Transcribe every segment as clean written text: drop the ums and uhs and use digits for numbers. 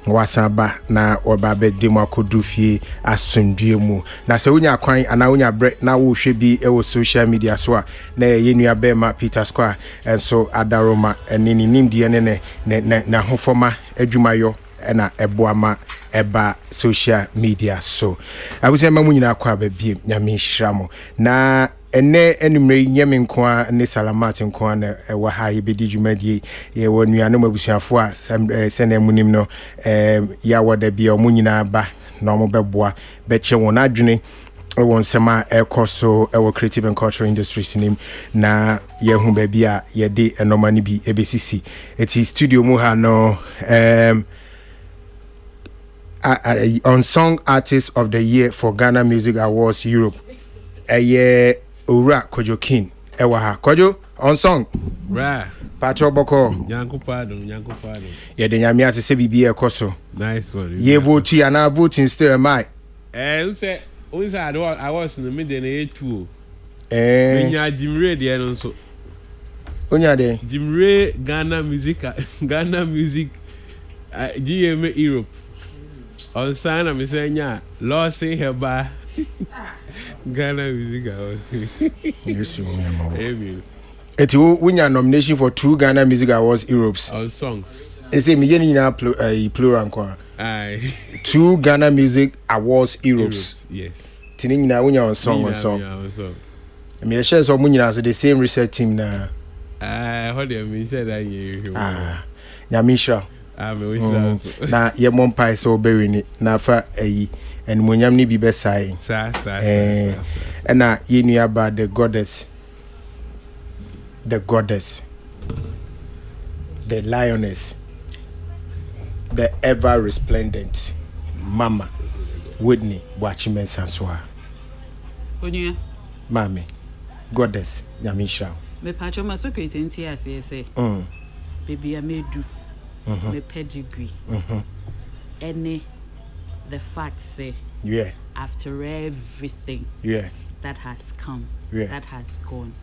wasaba na oba be demo akodu fie asundue mu na se wonya kwan ana wonya bre na wo hwe bi e wo social media so a na ye nua be ma Peter Square enso adaroma eni nimdie ne na hofoma adwumayo na eboama eba social media so abuse ma munyina kwa ba biem nyame hyramo na ene enumre nyame nkoa ne salamat nkoa na ewa ha yebedi dwumadie ye wonua no mabusuafo a sene munim no ya woda bia omunyina ba na omobeboa beche won adwene won sema ekoso ewo creative and cultural industries nim na yehu ba bia ye de enoma ni bi ebesisi eti studio mu ha no Unsung Artist of the Year for Ghana Music Awards Europe. Ura Kojo King. Ewa ha. Kojo, unsung. Bra. Patro Boko. Nyanko pardon. Ye de nyame ate se bibi ekoso. Nice one. Ye vote and I voting still am I. Who said I was in the middle of A2. Nya Jim Ray there also. Onya de. Jim Ray Ghana Music GMA Europe. On sign I'm saying Lossy Heba Ghana Music Awards. Yes, you know. Eti win your nomination for 2 Ghana Music Awards Europes. On songs. Ese me yeni na plural kwa. Aye. 2 Ghana Music Awards Europes. Yes. Tini nyina win your song. Me share so munyina so the same research team na. How do you mean say that you? Nyamisha. Na ye mompai so bewi ni na fa eyi enmonyam ni bi besai na ye nua ba the goddess the lioness, the ever resplendent Mama Whitney Bwachimen Sanswa Onya Mami goddess Nyamisha me pacho masokete nti ase say baby amedu me pedigree any the fact say after everything that has come that has gone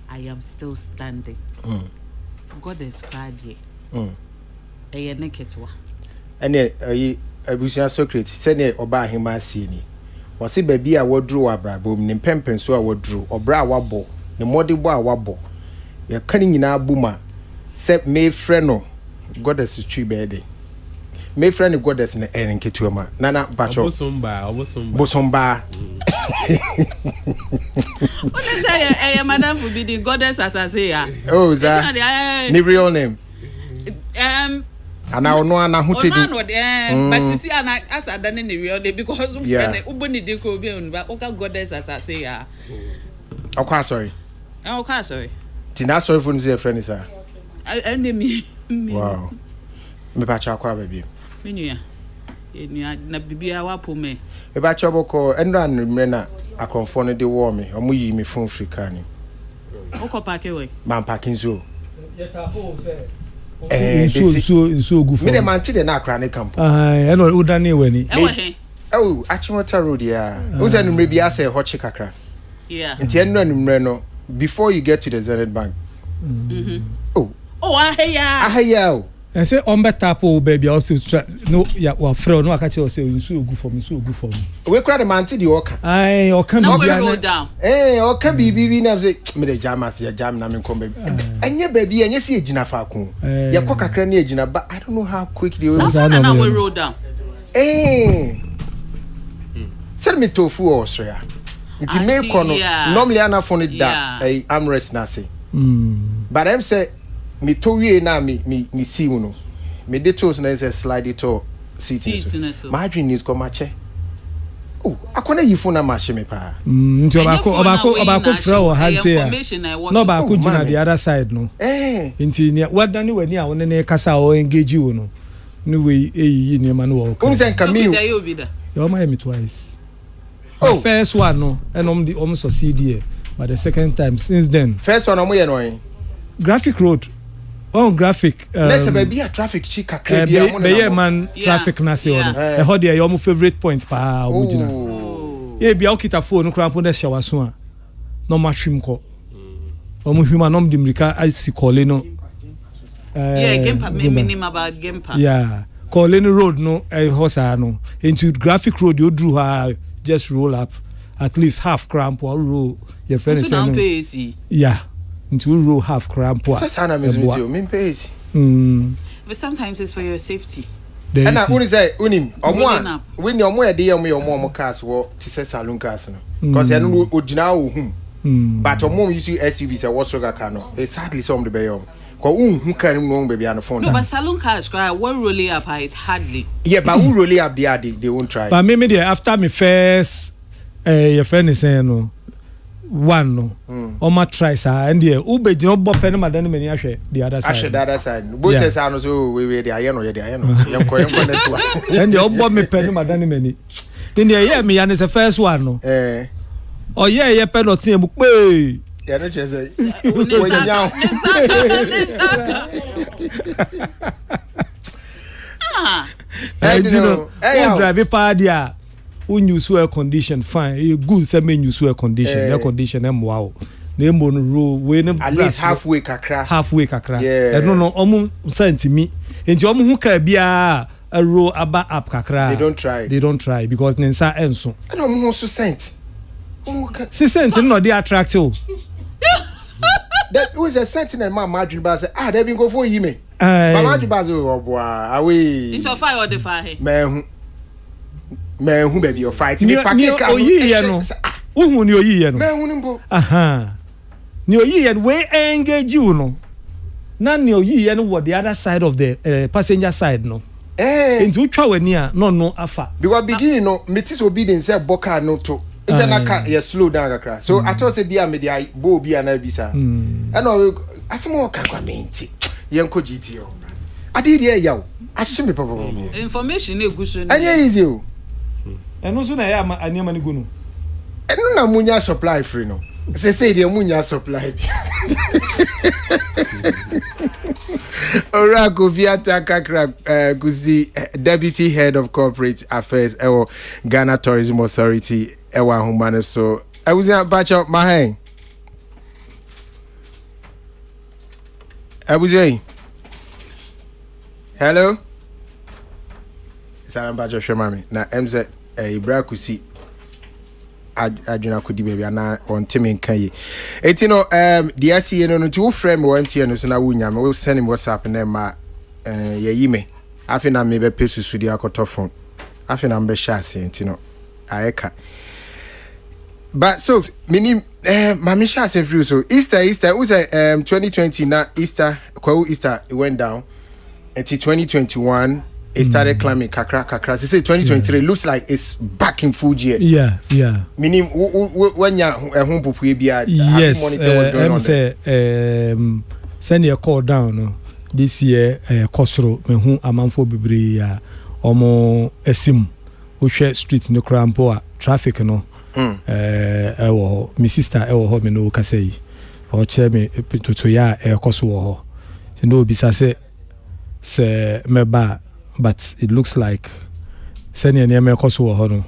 I am still standing God is cried ye neketwa ene abusia Socrates say ne oba ahema asie ni wose baby a wodru abrabom ne pempenso a wodru obra a wabo ne modebo a wabo ye kan nyina buma se me frɛ no goddess tree bede me friend goddess na en ketuama nana bacho obosomba what is say madam forbidden goddess asase ya oh za ni real name ana ono ana hotedi but sisi ana asada ne real name because friend uboni de ko bi on ba oka goddess asase ya okwa sorry tina sorry for no friend sir enemy wow me bacha kwa baby menua na bibia wapo me me bacha boko enra numre na akonfo no de wo me omo yi me phone Africa ni oko pake we man packing zo yetapo say so good for me de man ti de na akra ne campo e no udane wani Achimota road ya uza numre bia say ho chikakra nti enra numre no before you get to the Zenith Bank ahaya and say on betapo baby also no ya wa frɛ no aka che o say nsu ogu for me we kra the man ti di oka oka no go down oka bibi na say me the jamas ya jam na me kom baby enye baby enye si ejina fa ko ya kwa kakra na ejina but I don't know how quick they will na we roll down send me tofu or soya nti me kono normally ana phone da amrest na say but I'm say me to wie na me see no me de tools na say slide it to seat so my dream is come ache akona yifo na ma she me pa nti obako fra o ha say no ba ko gina the other side no nti ne wadane wani a woni ne kasa o engage wo no ni we eyi ni ma no wo ko nsen kamiu you my me twice first one no and succeed here but the second time since then first one omo ye no graphic road graphic let's be a traffic chick kakra bia be man traffic na say on e ho dey your favorite point pa omugina e bia okita phone kra pon dey shower so a no matrim ko omo human dimrika asi call no gempa me minimum about gempa Colony Road no Hosano into Graphic Road you drew her just roll up at least half cramp or roll your friend is yeah into roll half cramp but sometimes it's for your safety and I only say unim or one when your more dear me or more cars walk to say saloon cars because I know original but your mom used to SUVs a what's cano it's hardly some the bay who can know baby on the phone. No, but saloon cars cry. What rolling up is hardly. Yeah, but who rolling up there? They won't try. But maybe after me first, your friend is saying no, one no, or my try sir, and the Uber job bopper no than many the other side. The other side. Both says I know so we the iron or the iron. And the old bob me penny than many. Then the year me and is the first one no. Oh yeah, penalty book. Yeah, no just drive a party. When you air condition, fine. You good semi use air condition. Air condition, wow. Name on row when at least halfway kakra. Yeah. I don't know. Send to me. And you who can be a row about up kakra. They don't try because Nensa Enso. I don't want to send. Si sent no dey attractive. That was a sentinel man margin bas they been go for you me. But margin bas oh boy away. Into fire or the fire. Man who baby you fight me pack no. Who ni oyi no. Man who nimbo. Ni oyi we engage you no. Na ni oyi no what the other side of the passenger side no. Into twa wani a no afa. Because beginning no metis obedience say boka no to. It's a car, you slow down a crash. So I thought, be a media, Bo be an Abisa. And I some more Kakwamenti, Yanko GTO. I did hear you. I should be probably information. And easy. And also, I am a new money. And no Munya supply free no. Say the Munya supply. Orago Viata Kakra Guzi, Deputy Head of Corporate Affairs, Ghana Tourism Authority. Ewa humane so I was in batch up my hand. I was in. Hello. Salam batch of Shemami. Na MZ Ibra kusi. Adjuna kudi baby ana on Timin Kanye. Etino the SCN no two frame one tier no so na wunya me will send him WhatsApp and ma ye yime. Afi na me be pesu sudi akoto phone. Afi na mbe shase etino. Aeka. But so meaning Mamisha said through so Easter was 2020 now Easter it went down until 2021 it started climbing kakra they say 2023 looks like it's back in full gear. Yeah meaning when ya home pupu bia yes monitor what's going on there. Send your call down no this year Kosro me hu amanfo bebre ya omo esim wo hwe street no krampo a traffic no my sister ho me no kasa yi o che me tutu ya koso wo ho so no bisa se meba but it looks like senior near me koso wo ho no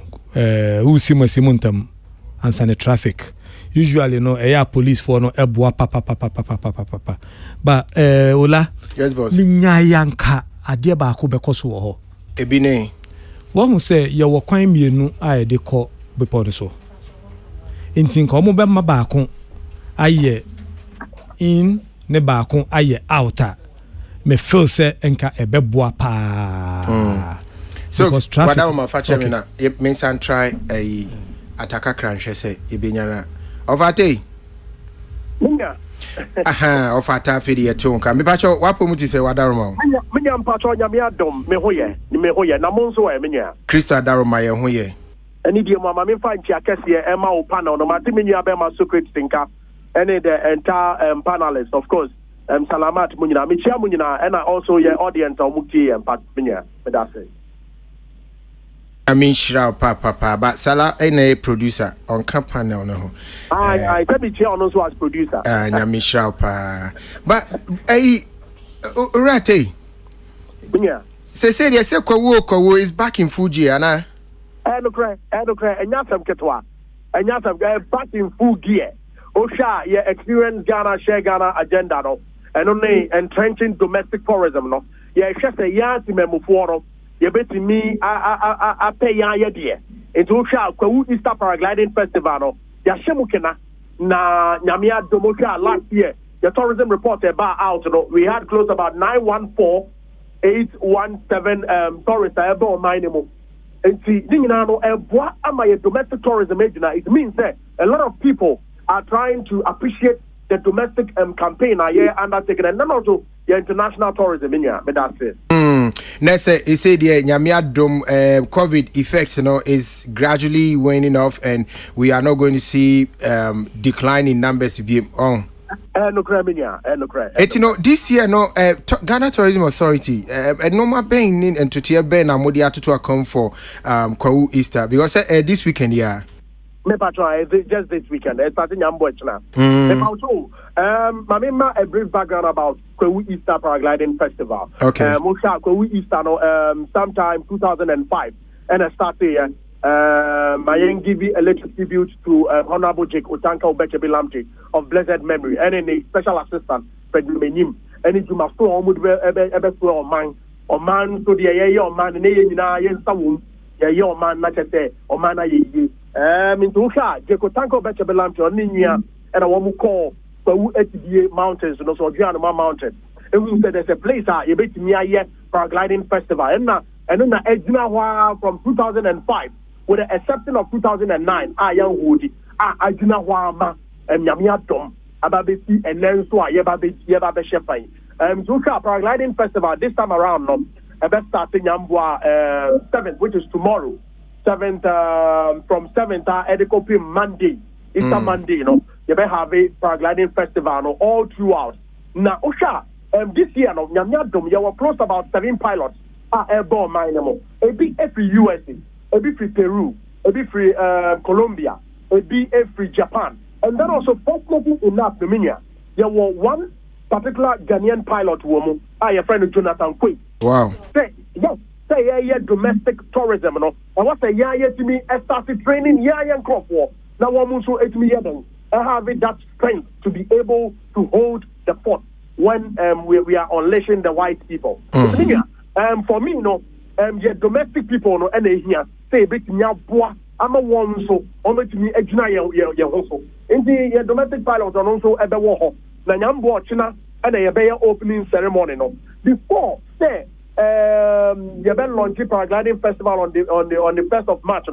who simu ntam answer the traffic usually no police for no eboa papa but ola yes boss nya yanka ade ba ko be koso wo ho ebi ne wọ́n sẹ́ yẹ wọ kwan mienu a yẹ de kọ bepọ so nti nka ọmọ bẹ mma baako ayẹ in ne baako ayẹ outer me feel sẹ nka ebe boa paa so wada wo ma fa che me na me san try ataka kranhwe sẹ ebenyana ofate minga ofata fidi eto nka me pa cho wapo muti sẹ wada wo ma menya mpacho nyame adom me hoye na monso e menya Krista Daroma ye hoye ani die mama me fa nchi akese e ma o panel no ma te menya be ma secret thinker any the entire panelists of course salamat munyina me chia munyina and also your audience omuki empat menya me da say I mean shira papa but sala a producer on panel no I tell me chia on also as producer nyame shira pa but Urate yeah say they say Kowo is back in Fuji ana enokre enyasam ketwa enyasam back in full gear osha ye experience Ghana share Ghana agenda no and only entrenching domestic tourism no ye hwese yanti memufo no yɛbɛtumi apɛ yɛn ayɛ deɛ nti wohwɛ a Kwawu Easter Paragliding Festival no yɛahyɛ mu kena na nyame adom wohwɛ a last year the tourism report about out no we had close about 914,817 tourists ever on mine mo nti ne nyinaa no ɛboa ama yɛ domestic tourism agyina it means that a lot of people are trying to appreciate the domestic campaign undertaken and then also the international tourism in here. That's it. Next, he said the Nyamiadom COVID effects, is gradually waning off, and we are not going to see decline in numbers to be on. This year, Ghana Tourism Authority, no more paying and to tear Ben and Modia to account for Kwawu Easter because this weekend, yeah. Just this weekend. It's starting Yambochna. Mamima a brief background about Kwawu Easter Paragliding Festival. Okay. Musha Kwawu Easter sometime 2005, and I started here. I give a little tribute to Honorable Jake Otanka Obechebi Lamte of blessed memory, and any special assistant, President Menim, and if you must go on with or man, so the year man, and yen some your man, not a say, or man, into Jake Otanka Obechebi Lamte or Ninia, and a woman call Kwawu HDA Mountains, and also Gianma Mountain. And we said there's a place you bet me a paragliding festival, and then the Edna from 2005. With the exception of 2009, young Woody, Ajuna Wama, and Yamia Dom, Ababesi, and then so Yababe Shepai. Zuka Paragliding Festival this time around, about starting Yambua 7th, which is tomorrow, 7th, from 7th, Edikopi Monday, Easter Monday, you may have a paragliding festival all throughout. Now, Osha, this year, Yamia Dom, you were close about 7 pilots airborne, mine, every USA. A bit free Peru, a bit free Colombia, a bit free Japan. And then also, fortunately enough, Dominia, there was one particular Ghanaian pilot woman, your friend Jonathan Quay. Wow. Say domestic tourism, and what say, to me, I started training young crop war. Now, one so 8 million. I have that strength to be able to hold the fort when we are unleashing the white people. For me, your domestic people, and they here. Say bit bois, I'm a one so only to me a also. Indeed, your domestic pilots are also at the war. Nanyambo China and a bear opening ceremony. Before say the Ben Launching Paragliding Festival on the 1st of March.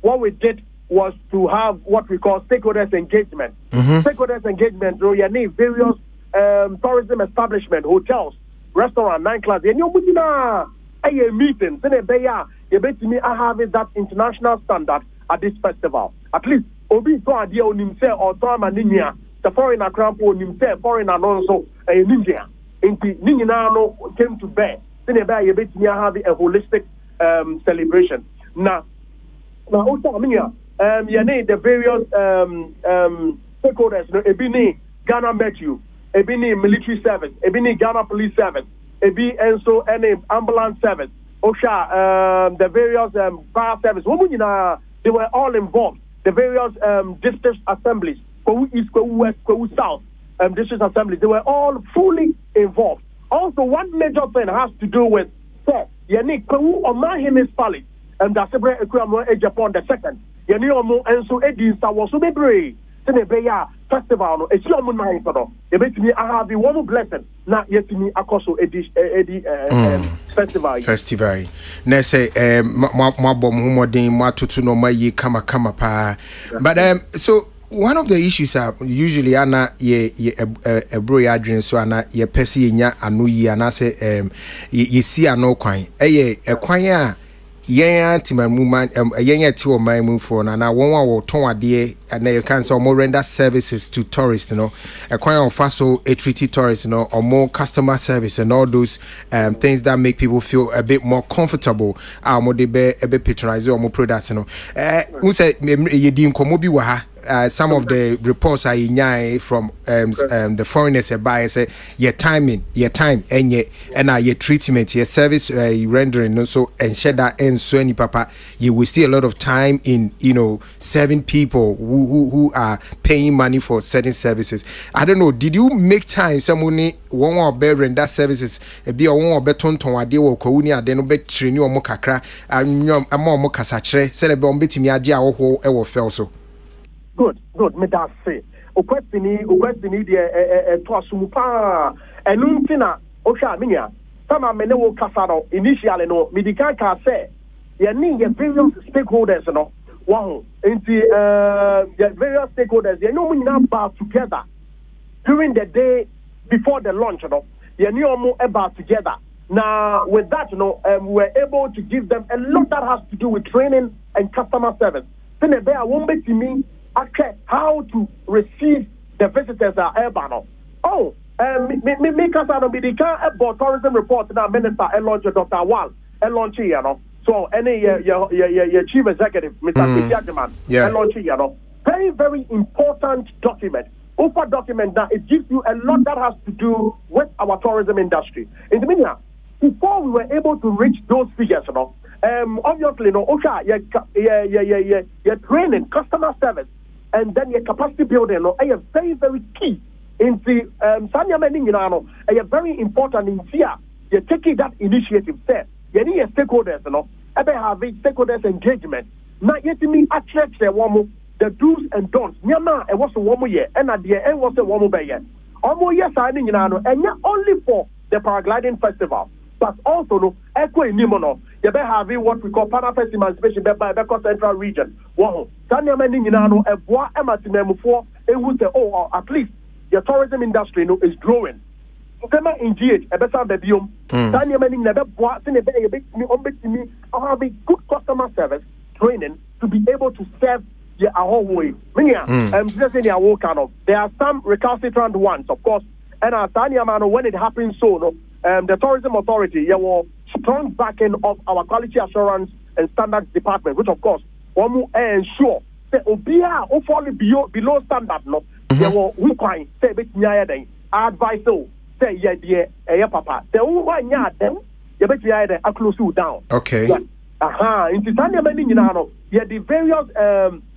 What we did was to have what we call stakeholders engagement. Stakeholders engagement, you need various tourism establishment, hotels, restaurants, nightclubs. And you a meeting, you bet me I have that international standard at this festival. At least, Obi so idea on himself or Tom and Ninia, the foreigner cramp on himself, foreigner also a Ninja. Into Ninano came to bear. Then you bet me I have a holistic celebration. Now also, I mean, you need the various stakeholders, Ebini, Ghana Metro, Ebini Military Service, Ebini Ghana Police Service, Ebi Enso, any ambulance service. Osha, the various fire service, they were all involved. The various district assemblies, Kwawu East, Kwawu West, Kwawu South, district assemblies, they were all fully involved. Also, one major thing has to do with, Yannick Kwawu Omahimis Palace, and the Sebre Equamo Japan the second. Yanni Omo and so Eddie was so brave. Senebeya festival, it's your money for them. You bet me, I have the one blessing, not yet to me, Akoso Eddie festival. Festival. Nese, Mabom Humodin, Matutuno, Mayi, Kama pa. But so one of the issues are usually Anna ye a bro Adrian so Anna ye pesi nya anu ye anase ye see ano kwan. A kwanya. Yen tima movement yen ti o man move for na won wo ton ade na you can say more render services to tourists a kwan of faso a treaty tourists or more customer service and all those things that make people feel a bit more comfortable more they be patronize or more products we say ye di nkomo bi wa ha some of the reports I in from the foreigners by say your time and your treatment, your service rendering also and share that and so any papa you will see a lot of time in serving people who are paying money for certain services. I don't know, did you make time someone one or better render services be a one or better ton ade wo ko uni ade no be training o mo kakra am mo kasachre se le be on betimi ade a wo e wo fel so. Good, me that say. O question ni de to asumu pa enu ntina o hwa menya sama me ne wo kasa no initially no medical ka say ye need your various stakeholders no wow into the various stakeholders you know we now back together during the day before the launch no you know about together now with that we're able to give them a lot that has to do with training and customer service then I won't be to me how to receive the visitors at Urbano. Me kasa be the about tourism report now minister and launch Dr. Wal and launch here so any your chief executive Mr. Piageman and launch here very very important document. Over document that it gives you a lot that has to do with our tourism industry. In the meantime, before we were able to reach those figures, obviously, your training, customer service, and then your capacity building, are very, very key. In the are very important in here. You're taking that initiative there. You need your stakeholders, having stakeholders engagement. Now, yet me attract the do's and don'ts. Nyama, it was a woman year, and at the end was a woman by year. Almost yes, I mean, and not only for the paragliding festival, but also no, echo in Nimono. You better have what we call Panafest Emancipation by Beko Central Region. Wow, Tanya Meninano, a bois ematimemu for it would say, at least the tourism industry is growing. Tema engage a better babyum. Tanya Mening never bois in a bit me, I have a good customer service training to be able to serve. Yeah, a whole way. Just in your kind of. There are some recalcitrant ones, of course. And when it happens so, the tourism authority, will strong backing of our quality assurance and standards department, which of course, one will ensure that Obia will fall below standard. No, they will require say bit near them. Advice so say yeah, papa. The one yard them, you bet you I close you down. Okay. In Titania Meninano, yeah, the various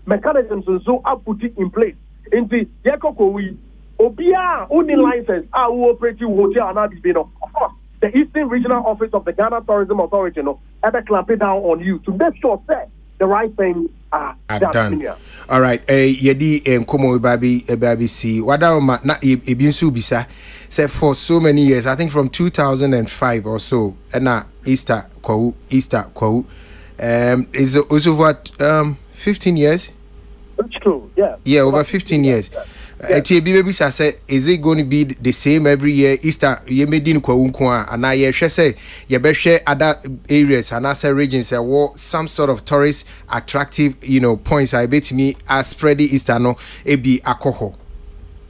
mechanisms and so are put it in place. Into Yakoko, we Obia only license our operating hotel and Abibino. Of course, the Eastern Regional Office of the Ghana Tourism Authority, ever clamp it down on you to make sure that the right things are done. All right, Yedi Nkomo Babi si Wadaoma na Ebinsu bisa said for so many years, I think from 2005 or so, and Easter Kwau. Is also what 15 years? That's true, yeah. Yeah, over 15 years. Is it going to be the same every year? Easter, you made in Kwaunkwa, and I say, you better share other areas and other regions that some sort of tourist attractive, points. I bet me are spreading Easter no, be alcohol.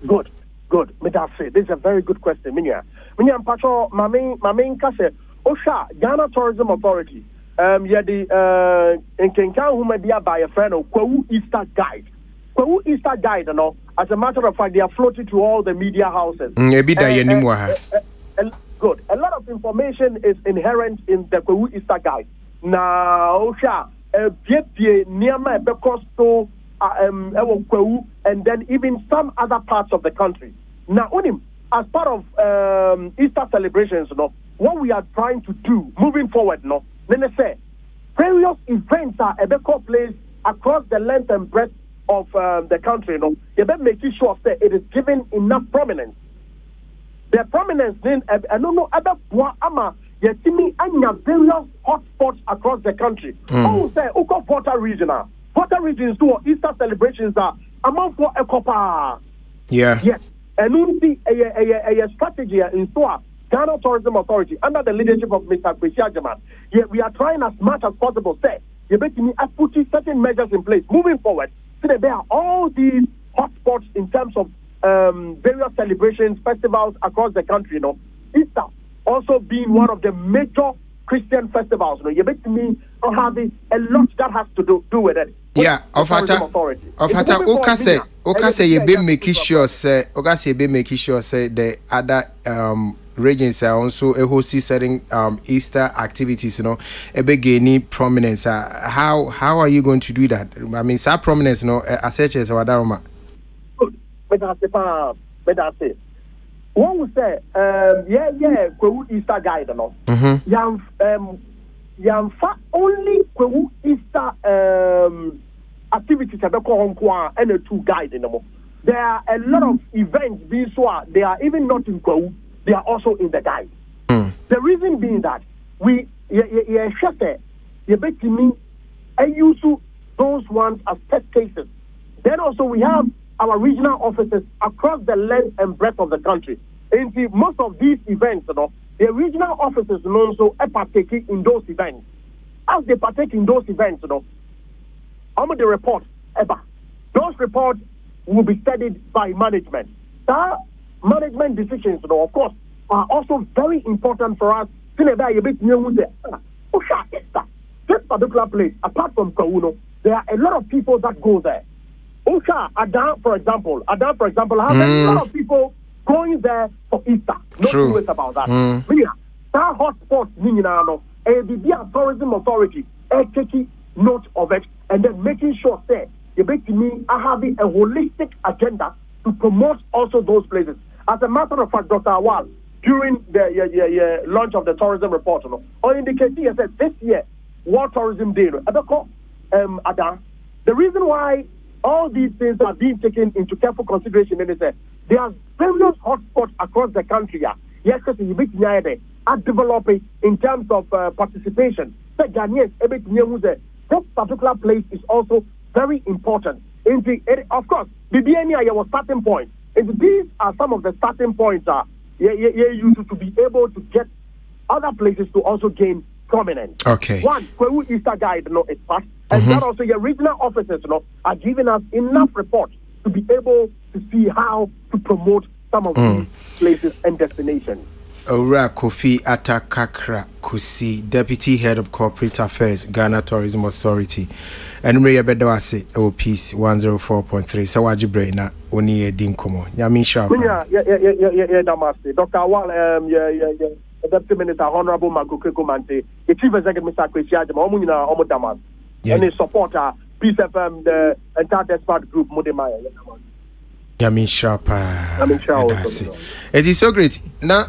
Good. Me that say this is a very good question. Minya Pacho, my main kase, Osha, Ghana Tourism Authority. The in Kenkan who may be by a friend of Kwau Easter Guide. Kwau Easter Guide, as a matter of fact, they are floated to all the media houses. Good. A lot of information is inherent in the Kwau Easter Guide. Now, Niama Bekosto, Kwau, and then even some other parts of the country. Now, as part of Easter celebrations, what we are trying to do moving forward, then they say various events are ever placed across the length and breadth of the country. You better make sure that it is given enough prominence. The prominence then I don't know other ama yetimi anya various hotspots across the country. Oh, say Uko Porter Regional. Porter regions do Easter celebrations are among for a copa. Yeah. Yes. And a strategy in store. Ghana Tourism Authority, under the leadership of Mr. Piageman, we are trying as much as possible, putting certain measures in place moving forward. So that there are all these hotspots in terms of various celebrations, festivals across the country. Easter also being one of the major Christian festivals. You bet me having a lot that has to do with it. Yeah, Ofata you be making sure say the other regions are also hosting certain Easter activities, gaining prominence. How are you going to do that? I mean, some prominence, as such as Wadaroma. But say one would say, Kwewu Easter guide, only Kwewu Easter activities at the Konkwa and a two guide in them. There are a lot of events being so they are even not in Kwewu, they are also in the guide. The reason being that we use those ones as test cases. Then also we have our regional offices across the length and breadth of the country. And see, most of these events, the regional offices also partake in those events. As they partake in those events, I'm the report ever. Those reports will be studied by management. The management decisions, of course, are also very important for us. This particular place, apart from Kauno, there are a lot of people that go there. Adan, for example, have a lot of people going there for Easter. No two ways about that. That hotspot, the tourism authority, taking note of it, and then making sure that you are having a holistic agenda to promote also those places. As a matter of fact, Dr. Awal, during the launch of the tourism report, or indicating he said this year, World Tourism Day, Adan, the reason why all these things are being taken into careful consideration is that there are various hotspots across the country. Yes, because you are developing in terms of participation. This particular place is also very important. Of course, BBNI was starting point. These are some of the starting points used to be able to get other places to also gain prominence. Okay. One, Kwewu Easter Guide is part, and that also your regional officers are giving us enough reports to be able to see how to promote some of these places and destinations. Ora Kofi Atakakra Kusi, Deputy Head of Corporate Affairs, Ghana Tourism Authority. And Maria Bedawase, Peace 104.3. Sawaji Braina, Oni Dinkomo. Yamin Sharp. Yeah, Damaste. Dr. Awal, Deputy Minister, Honorable Maguke Komante, the Chief Executive, Mr. Kwesi Agyeman, Omunina, Omodamas, and his supporter, Peace FM, the entire Despard Group, Modemaya. Yamin Sharp. It is so great. Now,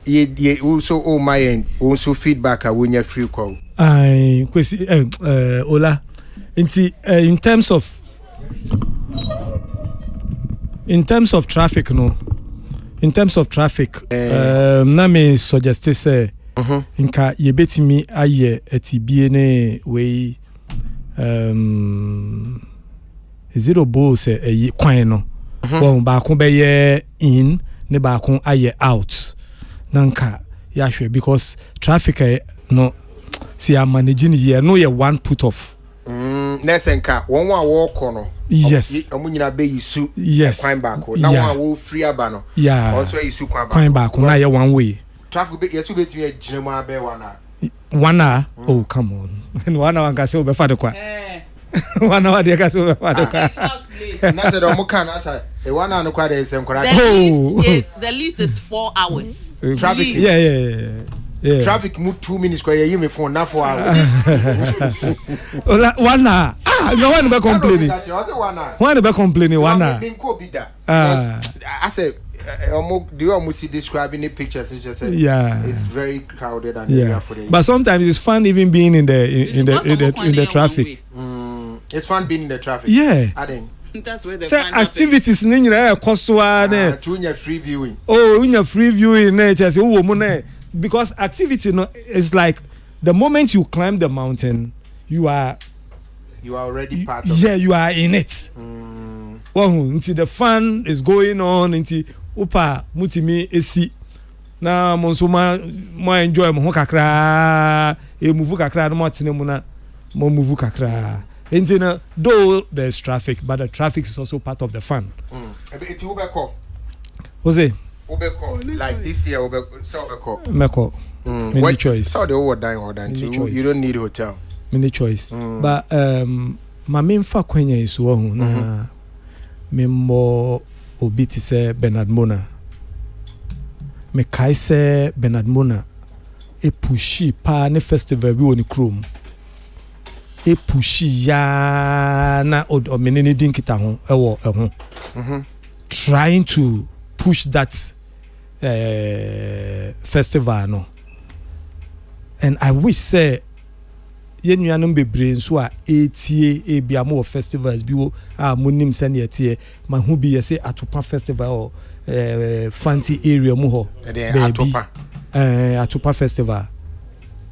you also owe my end, also feedback when you're free call. Ola, in terms of traffic, na me suggest say inka yebetimi aye etibie ne we zero bo say eyi kwan no won ba ko be ye in ne ba ko aye out nanka ya hwe because traffic no see am managing here no ye one put off nesenka won wa walk no yes omunyina be yisu kwan back na won wo free aba no also yisu kwan back na ye one way traffic be yesu betimi agina mu abe one hour oh come on 1 hour can say be fa de kwa 1 hour de ka say be fa de kwa na say do mo kan asa e 1 hour no kwa de sem kora the least is 4 hours traffic yeah. Traffic move 2 minutes kwa ye me phone na 4 hours. 1 hour. No one be complaining. One be complaining 1 hour. I said do you almost see describing the pictures and just say it's very crowded and for the but sometimes it's fun even being in the traffic. It's fun being in the traffic. Yeah. I think that's where the activities ni nyina cost wa na to free viewing. Oh, in your free viewing na just wo mo na because activity no is like the moment you climb the mountain you are already part of you are in it. Until the fun is going on until upa mutimi esi na monsoma mo enjoy mo kakra e move kakra no mo tene mu na mo move kakra until though there's traffic but the traffic is also part of the fun. It's Ubeko. Jose Ubeko like this year Ubeko so Ubeko Meko Many choice. How the whole dying you don't need hotel. Many choice. But my main fa kwenya is one na me mo obi ti say Bernard Mona. Me kai say Bernard Mona e pushi pa ne festival bi woni krom. E pushi ya na o menene din kita ho e wo e ho. Trying to push that festival no. And I wish say yen nuanom bebre nso a etie ebia mo festivals bi wo a monim se na etie ma hu bi yese Atopa festival or fancy area mu ho Atopa Atopa festival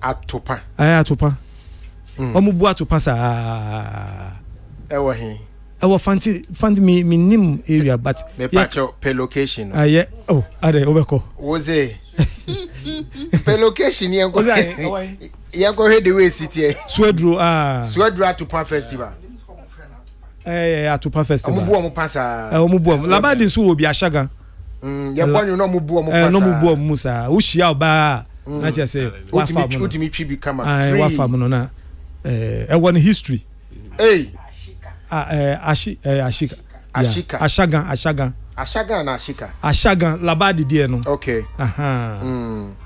Atopa Atopa omu bu Atopa sa ewo hin ewo fancy me nim area but me patcho per location yeah oh are obeko was it per location yanko yanko head the way city Swedru Atopa festival Atopa festival omu pasa omu labadi so obi ashaga ya bwanyu no mu pasa no mu musa wo hia oba na che say wa fam no ultimate tree become free wa fam no na one history Ashika na Ashika labadi die no okay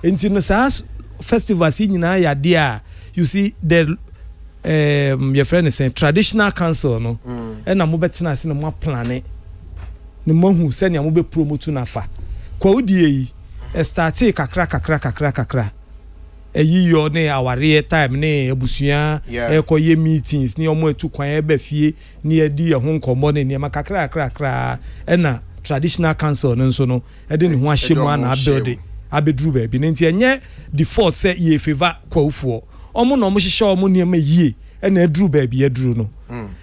enti no saas festivals nyina ya dia you see the your friend is saying traditional council no na mo betina ase na mo plan ne mo hu se ne mo be promote na fa kwa odie yi start kakra eyi yo ne aware time ne abusua ekoye meetings ne omo etu kwan ebe fie ne adi ho nkomo ne ma kakra na traditional council no nso no e de ne ho ahyemu na build abedru ba bi ne nti enye default say ye favor kwawfo omo no mo hihye omo ne ma yie na adru ba bi adru no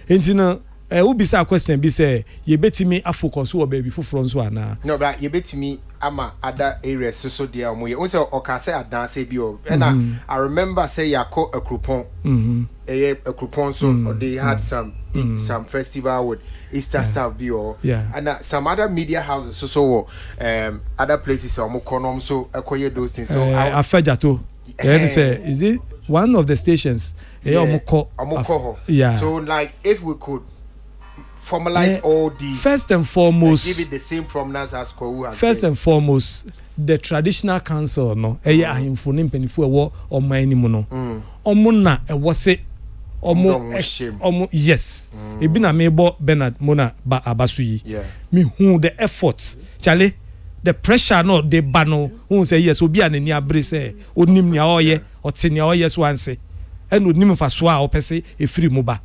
enti no who be say question be say ye betimi afocus wo ba bi foforo nso ana no bra ye betimi ama other areas so there omo ye o say oka say adanse bi o and I remember say yakọ Akropong Akropong so they had some festival with Easter stuff bi o and some other media houses so other places omo konom so ekoye those things so Afejato say is it one of the stations omo ko so like if we could formalize all these first and foremost give it the same prominence as Kwawu has first and foremost the traditional council no ahimfo ne mpanifo ewo oman ni mu no omo na ewo se omo yes ebi na mebo Bernard Mona ba abasu yi me hu the effort chale the pressure no de ba no hu say yes obi anani abre say onim nia oye otene oye so anse eno nim fa so a opese efiri mu ba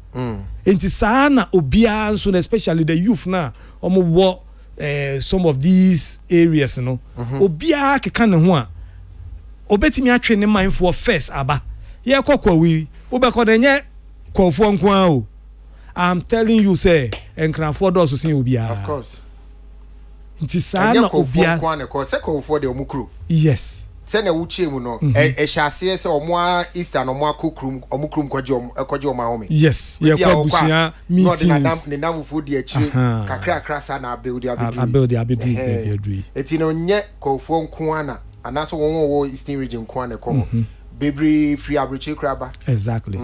enti saa na obia nso especially the youth na omo wo some of these areas no obia keka ne ho a obetimi atwe ne mind for first aba ye kokwawi obekọ de nye kwofo nko o I'm telling you say enkranfo do so sin obia of course nti saa na obia kwofo se kwofo de omukru yes se na wuchie mu no hyase se omo Easter no mo akokrum omukrum kwaje omo ahome yes ye kwa busia meetings ne namfo di akire kakra sa na abuild abedu eti no nye kwofo nko ana anaso wo Eastern region nko ana ko bebre free abrichi kraba exactly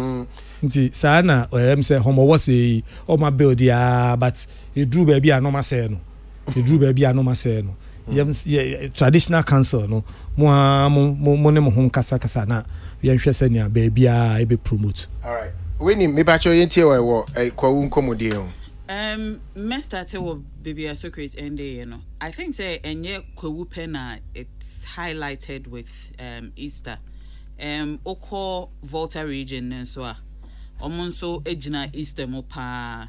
nti saa na say homo wo say o ma build ya but edru ba bia no ma say no traditional council no mo ne mo ho kasa na ye hwɛ sɛ nia ba bia e be promote all right when me ba cho yentie wo Kwawu nkomodie ho me start wo baby Socrates ende no I think say enye Kwawu pena it's highlighted with Easter oko Volta region so a omonso ejina Easter mo pa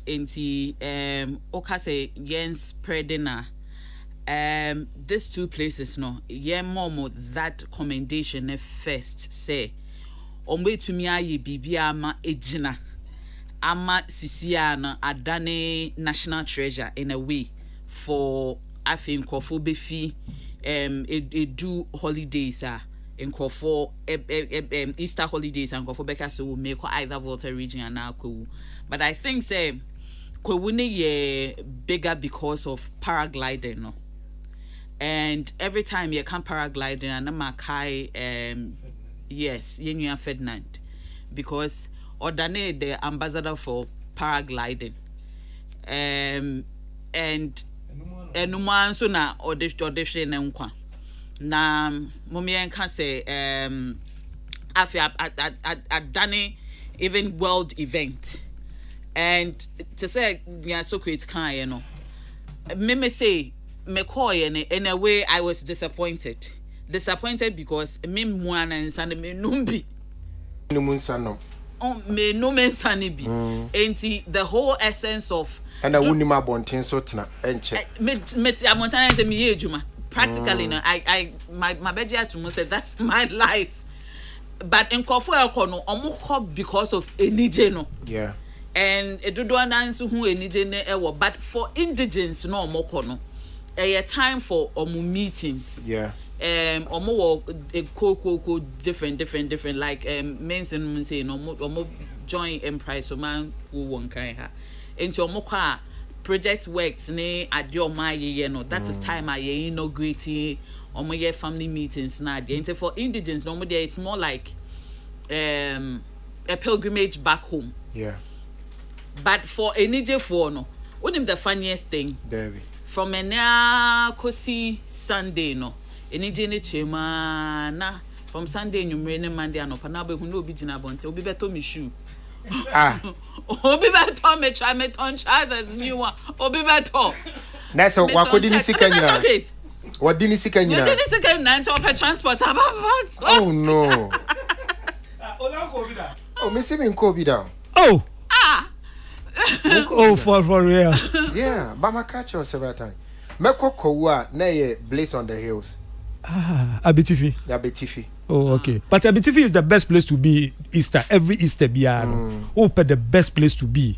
enti oka say yen spreading these two places no momo that commendation first say omwe tumi aye bibia ama ejina ama sisia na adane national treasure in a way for I think nkofo befi do holidays nkofo Easter holidays and nkofo beka so make either Volta region and Kwawu but I think say Kwawu ne bigger because of paragliding no and every time you come paragliding and I'm kai yes Yenya Ferdinand because Odane the ambassador for paragliding and enuman so na audition na nkwa na momien can say Adane even world event and to say yeah so create kind you know me say me call in a way I was disappointed because me mwana nsane me numbi numusano me no mensane bi enti the whole essence of and wuni ma bonten so tena enche me amontana say me ye adwuma practically no I my bedia to say that's my life but in kofo ekono omukọ because of enije no yeah and edudo ananso hu enije ne ewo but for indigents no omukọ no a time for meetings yeah omo wo ko different like mention say no omo join emprise so man who won kan ha enti omo kwa project works ne ade o ma ye no that is time I inaugurate omo ye family meetings na ade enti for indigents no there it's more like a pilgrimage back home yeah but for enije for no what is the funniest thing Debbie from ena kosi Sunday no enije ne chema na from Sunday nyumre ne Monday anopa na be hu na obi gina bonte obi beto me shoe obi beto me try me ton as new one obi beto na so wakodi ni sika nyina wadi ni sika nyina wadi ni sika nyina nto pe transport about oh no oh me see me nko bi da oh oh for real yeah but my catch you several times mekoko a na ye Blaze on the Hills Abitifi oh okay but Abitifi is the best place to be Easter every Easter biano the best place to be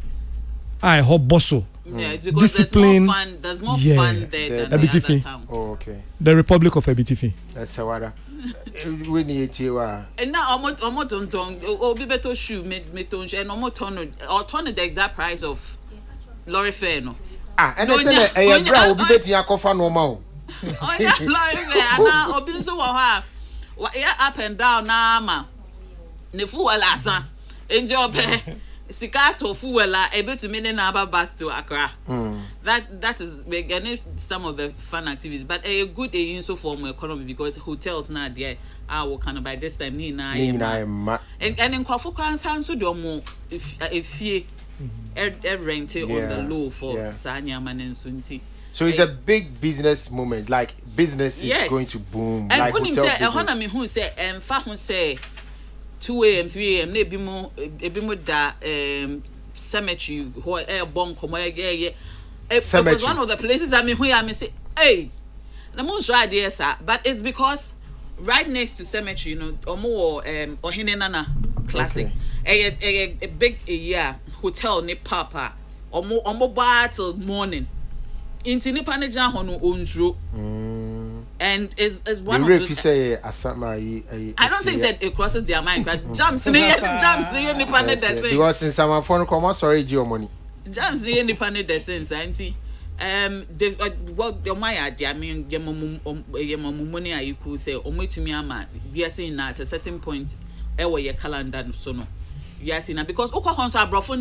I hope bosso yeah it's because discipline there's more fun there than the other towns. Oh okay the Republic of Abitifi that's wada we need to and now omo tonton obi beto shoe me ton and omo turn the exact price of lorry fare no and I say bra obi beti akofa no ma o oh yeah lorry fare na obi so wo ha yeah up and down na ma ne fuel asan enje obe sikato fuel a ebetumi ne na back to Accra that is we're getting some of the fun activities but a good so for my economy because hotels na there will kind of by this time ni na and in Kwafu Kwan so do mo if rent on the low for Sanya Manensunti. So it's a big business moment, like business is going to boom. And like when him say ehona me hu say fa hu say 2 a.m. 3 a.m. na ebi mo da cemetery ho bomb komo it was one of the places I mean where I say hey the most right there sir but it's because right next to cemetery you know omo ohene nana classic a big hotel ne papa omo bar till morning into nipa ne jan hono onzuro and is one the of the say I don't think that it crosses their mind but jumps nipa ne the because in some phone come sorry geo money jumps nipa ne the sense auntie well your my idea I mean yemom money are you could say ometumi ama we are saying that at a certain point where your calendar so no yes na because okwahonso abrofo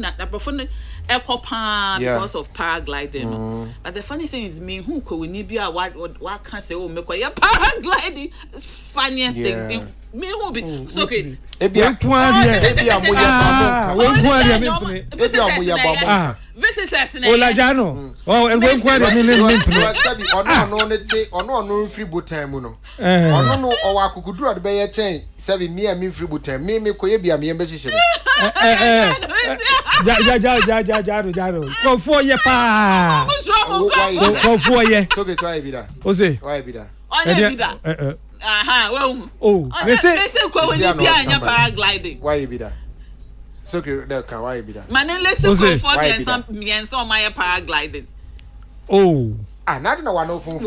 ekopa because of paragliding but the funny thing is me who ko we need be what can say oh make your paragliding is funniest thing me who be so great visitors na olajano we kwari me ono free botan mu no ono no o wa akukuduro de be ye chen sebi me am free botan me koye bia me be hihye jaro ko fo ye pa ko fo ye so get why be that o say why be that aha well oh they say ko we ni bia anya paragliding why be that so get that can why be that man let's go for me and some my paragliding oh na na one open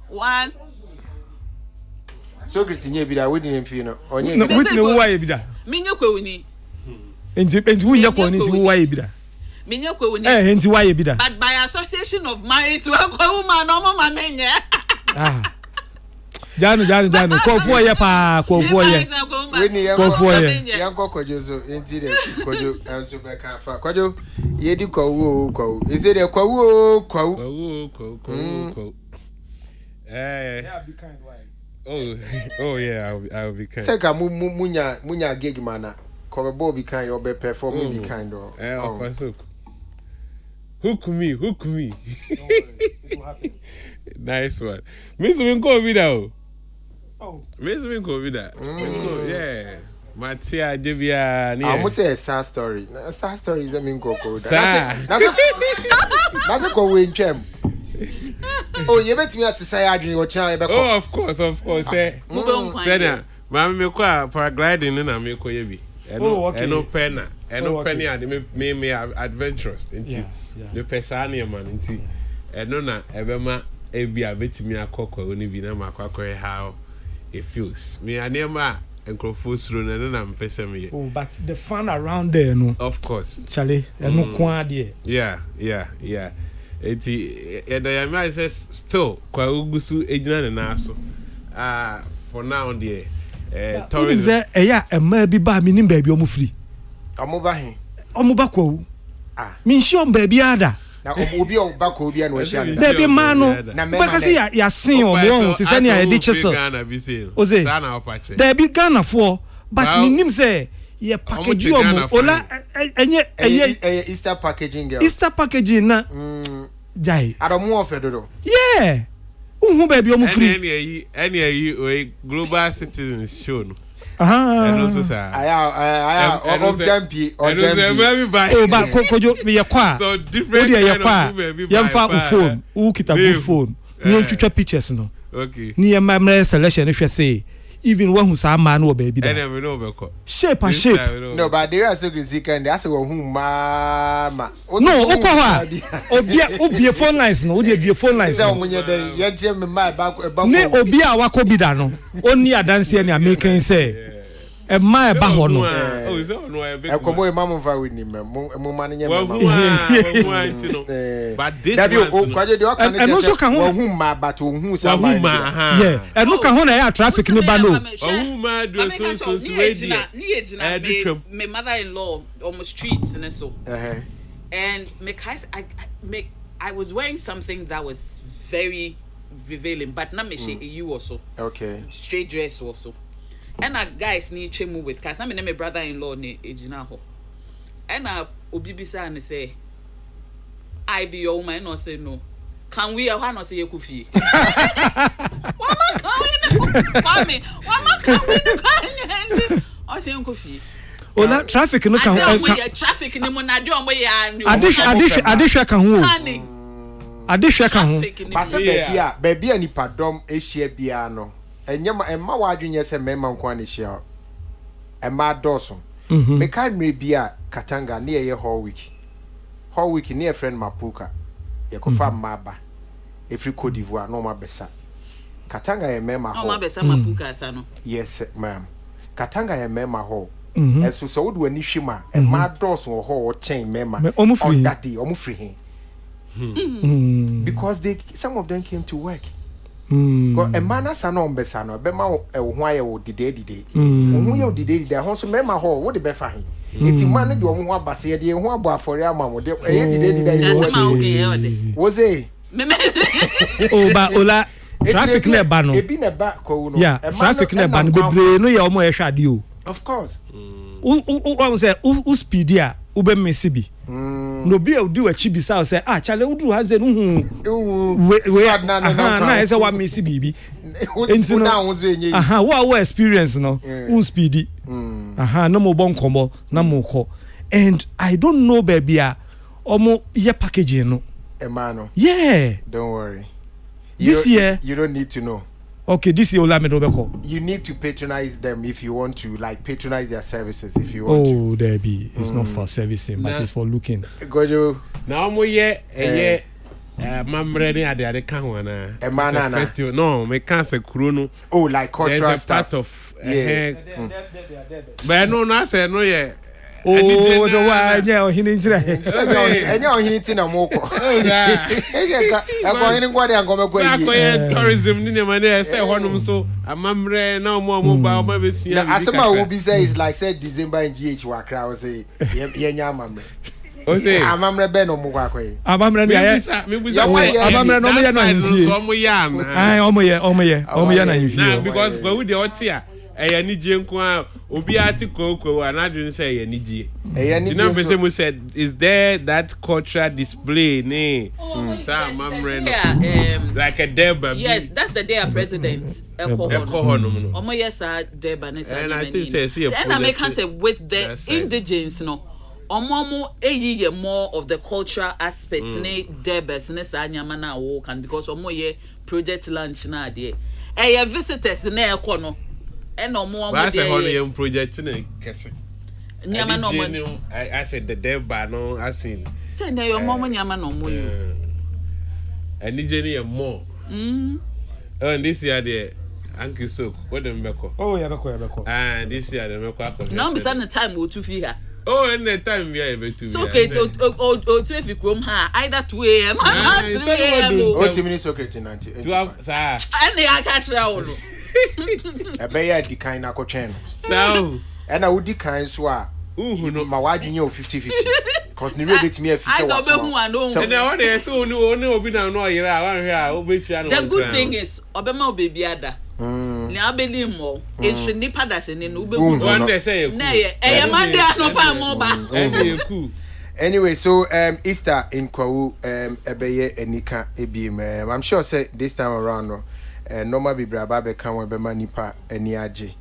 one so great nye bi da we didn't feel no onye no we tin wo waye bi da me nye kwuni enti wo nye ko ni ti wo waye bi da Minye ko woni. Enti why you be that? But by association of married to a woman, no mama menye. Janu. Ko for ye pa, ko for ye. Ko for ye. Yanko Kojozo, enti de Kojo enso beka fa. Kojo, ye di ko. Is it a ko? Yeah, be kind, why? Oh yeah, I'll be kind. Seka munya gig mana. Ko be kind or be perform be kind or. Of course. Hook me. Don't worry, it will happen. Nice one. Miss Winko video. Oh. Miss Winko video. Yeah. Matia Jebia. I must say a sad story. A sad story is a Minko code. That's a go win chem. Oh, you bet me as a say or child. Oh, of course. Say, Mammy Mequa paragliding and I make Koyebi. And no penna. And no penny and me adventurous. The Pesania man into and nona ever be a bit me a cocoa when you be na macquarie how it feels. Me a near ma and Crofus run and I'm pessamy. Oh, but the fun around there, no. Of course. Charlie, and no quad. Yeah. And I might say still, Quagusu, Agent and Aso. For now, dear. Tourism, a maybe by meaning baby, almost free. I'm over here. Omubako. Means your baby ada. Now, Obi or Bako be an ocean. Baby mano, because ya sing or won't to send a ditches. Ose, there be Ghana for, but me say, ye package you ola, and yet Easter packaging girl. Easter packaging na Jai. I don't more Fedoro. Yeah. Baby, almost free. Any global citizens shown. And also, sir, I Jampi or oh, but Kojo be a qua. So different. Young phone, who get a good phone. Near future pictures, no. Okay. Near my selection, if you say, even one who's a man or baby. Shape and shape. No, but there are so good and that's whom mama. No, Obia phone lines, no, be a phone lines. When you're the my back about ne Obia Wakobidano. Only a dance and American say. A my bahono. Oh, is that no? I come away, Mamma, with him, money. But this and also come home, whom my battle, who's yeah, and look at how traffic in the balo. My mother-in-law almost streets and so. And I was wearing something that was very revealing, but not me you also. Okay. Straight dress also. And our guys need to move with because I'm my brother-in-law ne ejina ho. And obi bisa and say, I be your woman or say no. Can we not say you could fee? What am coming? I say you could fee. Oh, that traffic no can traffic in the monadon way. Adisha can who? Adisha can who? Baby, any pardon, a share piano. And my warding yes, a member quanishia. And my Dawson. Mekai may be a Katanga near your whole week near friend Mapuka. You could find Maba. If you could divorce no my besa. Katanga a member. Oh, my besa Mapuka, son. Yes, ma'am. Katanga a member hole. And so do a Nishima and my Dawson or whole chain member. Almost that day, almost free him. Because some of them came to work. A man as an ombesano, Bema, why would the day. Who you did the house member hall, what the befahi? It's a man do one bassy, the one bar for your mamma. Was a oh, but Ola traffic near Bano. It been a back, yeah, traffic near Bano, no, you're more shad you. Of course. Who say, who speedia, Ube Messibi. No be do a chibi sao say Charlie Udu has a we na say what Missy bibi what experience no who speedy no mo bon komo na mo ko and I don't know baby omo ye packaging no Emano yeah don't worry this year you don't need to know. Okay, this year you need to patronize them if you want to, like patronize their services if you want to. Oh, Debbie, it's not for servicing, but it's for looking. Gojo. Now mo ye mamre ni ade kan wana. Festival. No, me can say kuro. Oh, like cultural stuff. Part of but no say no ye Oh, the one, yeah, he needs it. And now he needs in a moko. I'm going to go there and go back. Tourism, I say, one so a mamre, no more mobile, maybe see. As some will be says, like said December in GH Wakra, was a Yanyam. Okay, I'm Ben or Mugakwe. I'm no because go with the Otia. Any Jenqua, Obiati Coco, and I didn't say any G. You know, we said, is there that cultural display? Nay, like a Deba. Yes, that's the day of president. Omo yes, Deba. And I think say, and I make say with the indigenous, no. Omo more of the cultural aspects, ne Debas, ne Sanyamana walk, and because Omo ye project lunch na there. Visitors in air corner. And no more project in a case. I said the dev bar no, I seen. Send your mom and Yaman no more. And the journey more. And this year, the Uncle Soak, what the Meko? Oh, yeah, and this year, the Meko. Now, beside the time we'll to fear. Oh, and the time we are able to. So, Kate, or 12 room, either 2 a.m. or 3 a.m. 40 minutes, okay, 12, sir. And they are catching out. A bear decline a cochen. So, and I would decline swar. My wife knew 50-50. Because you bit me a fish. I don't know. And now they so no be now no year. The good thing is, Obama baby ada. Now believe more. It should nip us in Ube. One day say, nay, a man there no pa mobile. Anyway, so Easter in Kwawu, Ebeye Enika Ebim. I'm sure say this time around no. Normal be brababe kan we bema nipa ani age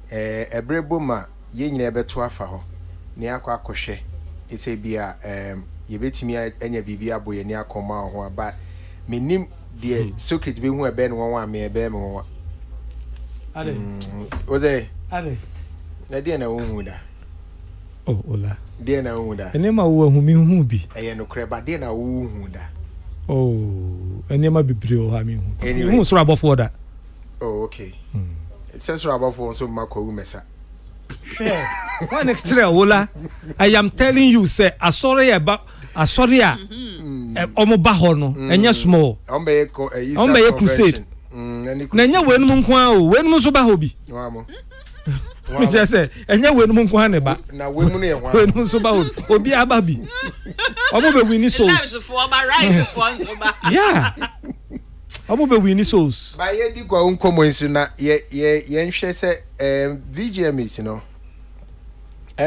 ebrebo ma ye nyina beto afa ho ne akwa akohwe ise bia ye betimi anya bibia boye ne akoma ho aba menim de secret be hu ebe ne won me ebe me won ale oze ale na de na hu da oh ola de na hu da ene ma wo hu mi hu bi eye no kreba de na wo hu da oh enema bibiri o ha mi hu anyway hu so abofo da oh okay it says so abofo so makwa wu mesa one extra ola I am telling you say asori a omo ba ho no enye small ombe crusade na nya wenum nko a o wenum so ba ho bi wamo me say enye wenum nko a ne ba na wenum so ba ho obi aba bi omo be win souls yeah omo be win souls ba ye di kwa unkomo nsu na ye nhwe se VGM is no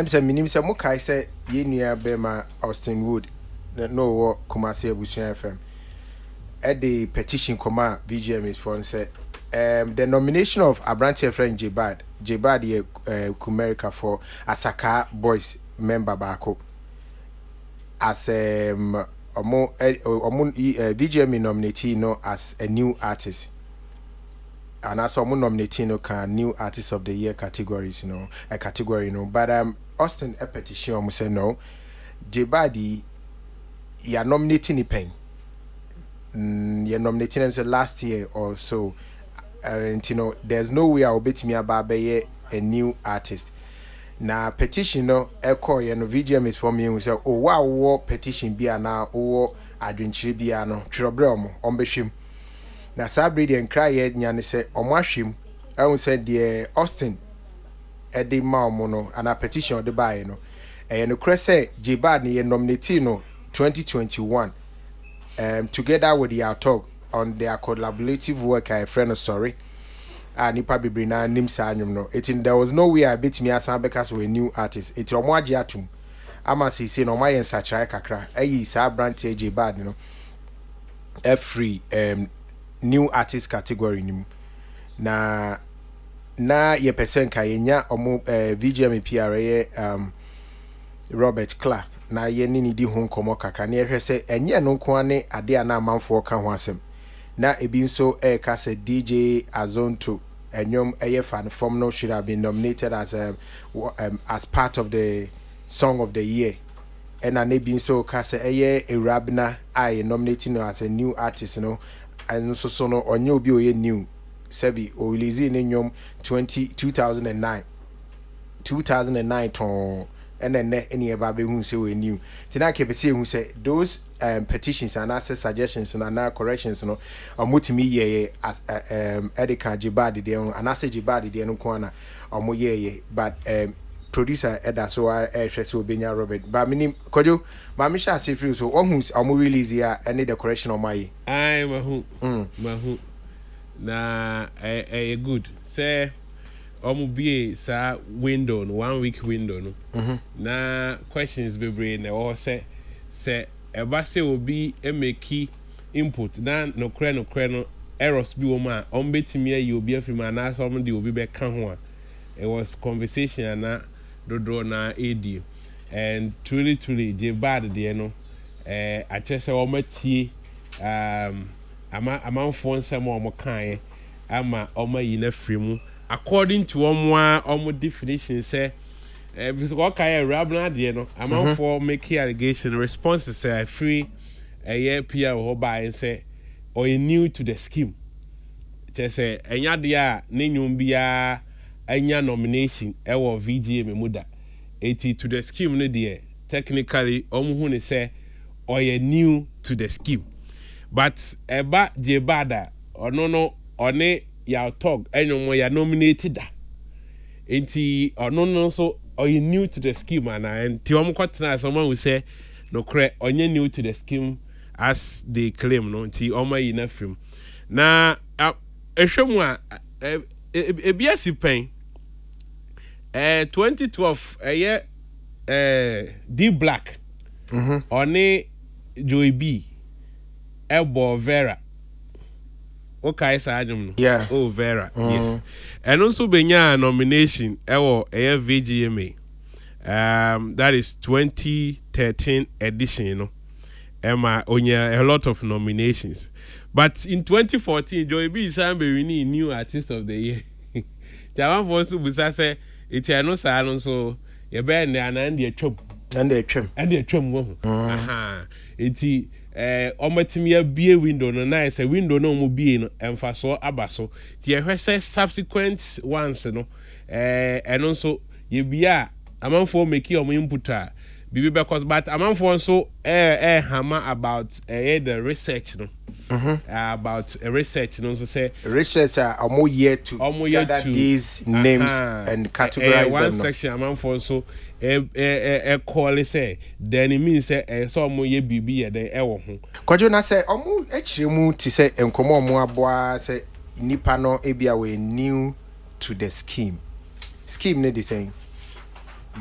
say minim say mukai say ye nua be ma Austin Wood no wo Kumasi Abusuan FM at the petition comma VGM is for say the nomination of Abrantia friend Jebad ye Kumerica for Asaka Boys member bako as VGM nominating no as a new artist. And as someone nominating no can new artist of the year categories, a category, But Austin a petition say no. Jebadi, you are nominating the pen. You're nominating them last year or so. And there's no way I'll bet me about a new artist. Now petition no echo VGM is for me and say, oh wow, petition be now or adventure be no trouble on beshim. Na sabri and cry yet nyane say omwahwem I won say the Austin edi ma omo and a petition the buy no e no kre say Jebad ne nominate no 2021 together with the talk on their collaborative work I friend sorry nipa bibri na nim sa anyum no there was no way I bet me as because we new artist it omo age atum ama say no my ensachrai kakra ayi sa brand Jebad no every new artist category nim na ye person ka yenya omo VGM PRA Robert Clark na ye ni di ho nkomo kakra na ye hwese enye no nko ane ade ana amanfo ka ho asem na ebi nso ka se DJ Azonto enyom eye fan form no should have been nominated as part of the song of the year and an ebi nso ka se eye Erabna I nominating no as a new artist and so no onye obi oye new sebi o release in nyom 2009 ton and then any about who say we new. Tina keep say who say those petitions and answer suggestions and now corrections no omutimi ye Edika Jibadi de and answer Jibadi de no kwana omo ye but producer Eda so so Benya Robert but minim kojo ma me sha say free so who omo release ya any the correction on my I mahu na good say omo be sa window no 1 week window no na questions be brain na o say eba say obi make input na no kre no errors bi wo ma on betimi ayi obi afirma na so omo de obi be ka ho a it was conversation na dodo na AD and truly je bad de no I just say omo tie ama phone some omo kan ama omo yi na frimu according to omo definition say because what kind of rabna de no amount for making allegation responses say free a year PR or by and say or new to the scheme just say enya dia ne nyum bia enya nomination ewo VGA memuda 80 to the scheme no there technically hu ne say or new to the scheme but eba je bada no one ya talk enyo ya nominated enti no so or you new to the scheme and tiwam kwatena someone will say no cre onye new to the scheme as they claim no ti oma yi na film na ehwemu a ebiasi pen 2012 D Black oni Joey B Ebo Vera okay sa adum no yeah oh Vera yes and also benya nomination ewo VGMA that is 2013 edition you know Emma onya a lot of nominations but in 2014 Joey B Sambe winning new artist of the year Jawan for so busa say it no sa no so ye be na and the twam wo aha enti omatimi abie window no na say window no mo bie no emfaso abaso ti ehwese subsequent ones no eno nso ye bia amanfo make your input a bibi because but amanfo nso hammer about the research no about research no so say research are year to gather these names and categorize one them section amanfo nso call say then it means say so mo ye bibi ye den ewo ho kwajo na say omo echire mu ti say enkomo omo aboa say nipa no ebia we new to the scheme ne the saying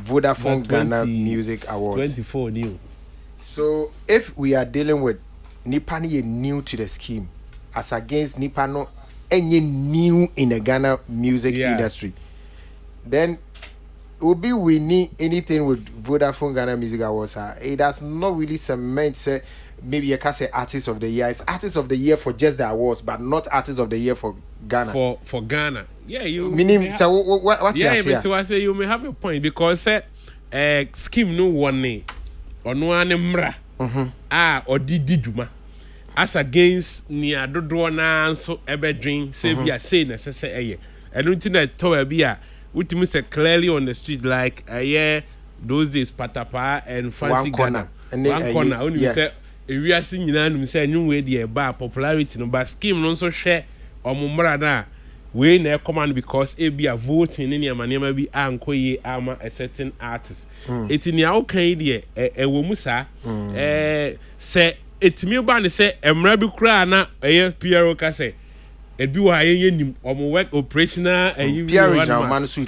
Vodafone Ghana Music Awards 24 new. So if we are dealing with nipa no new to the scheme as against nipa no any new in the Ghana music industry, then Obi winning anything with Vodafone Ghana Music Awards, it does not really cement say maybe you can say artist of the year. It's artist of the year for just the awards, but not artist of the year for Ghana. For Ghana, yeah, you meaning so what yeah, but I say you may have a point because scheme no one name or no anemra or diduma as against near dodo na so ebe drink say be say necessary I don't think that tower be which means clearly on the street like those days patapa and fancy Ghana one corner only say we are seeing you say new way the bar popularity no but scheme no so share omumra na we na command because e be a voting in your manema bi ankoye ama a certain artist it in your kan die wo mu sa say etimi ba ne say emra bi kura na PRO ka say ebi wa nim omo work operational and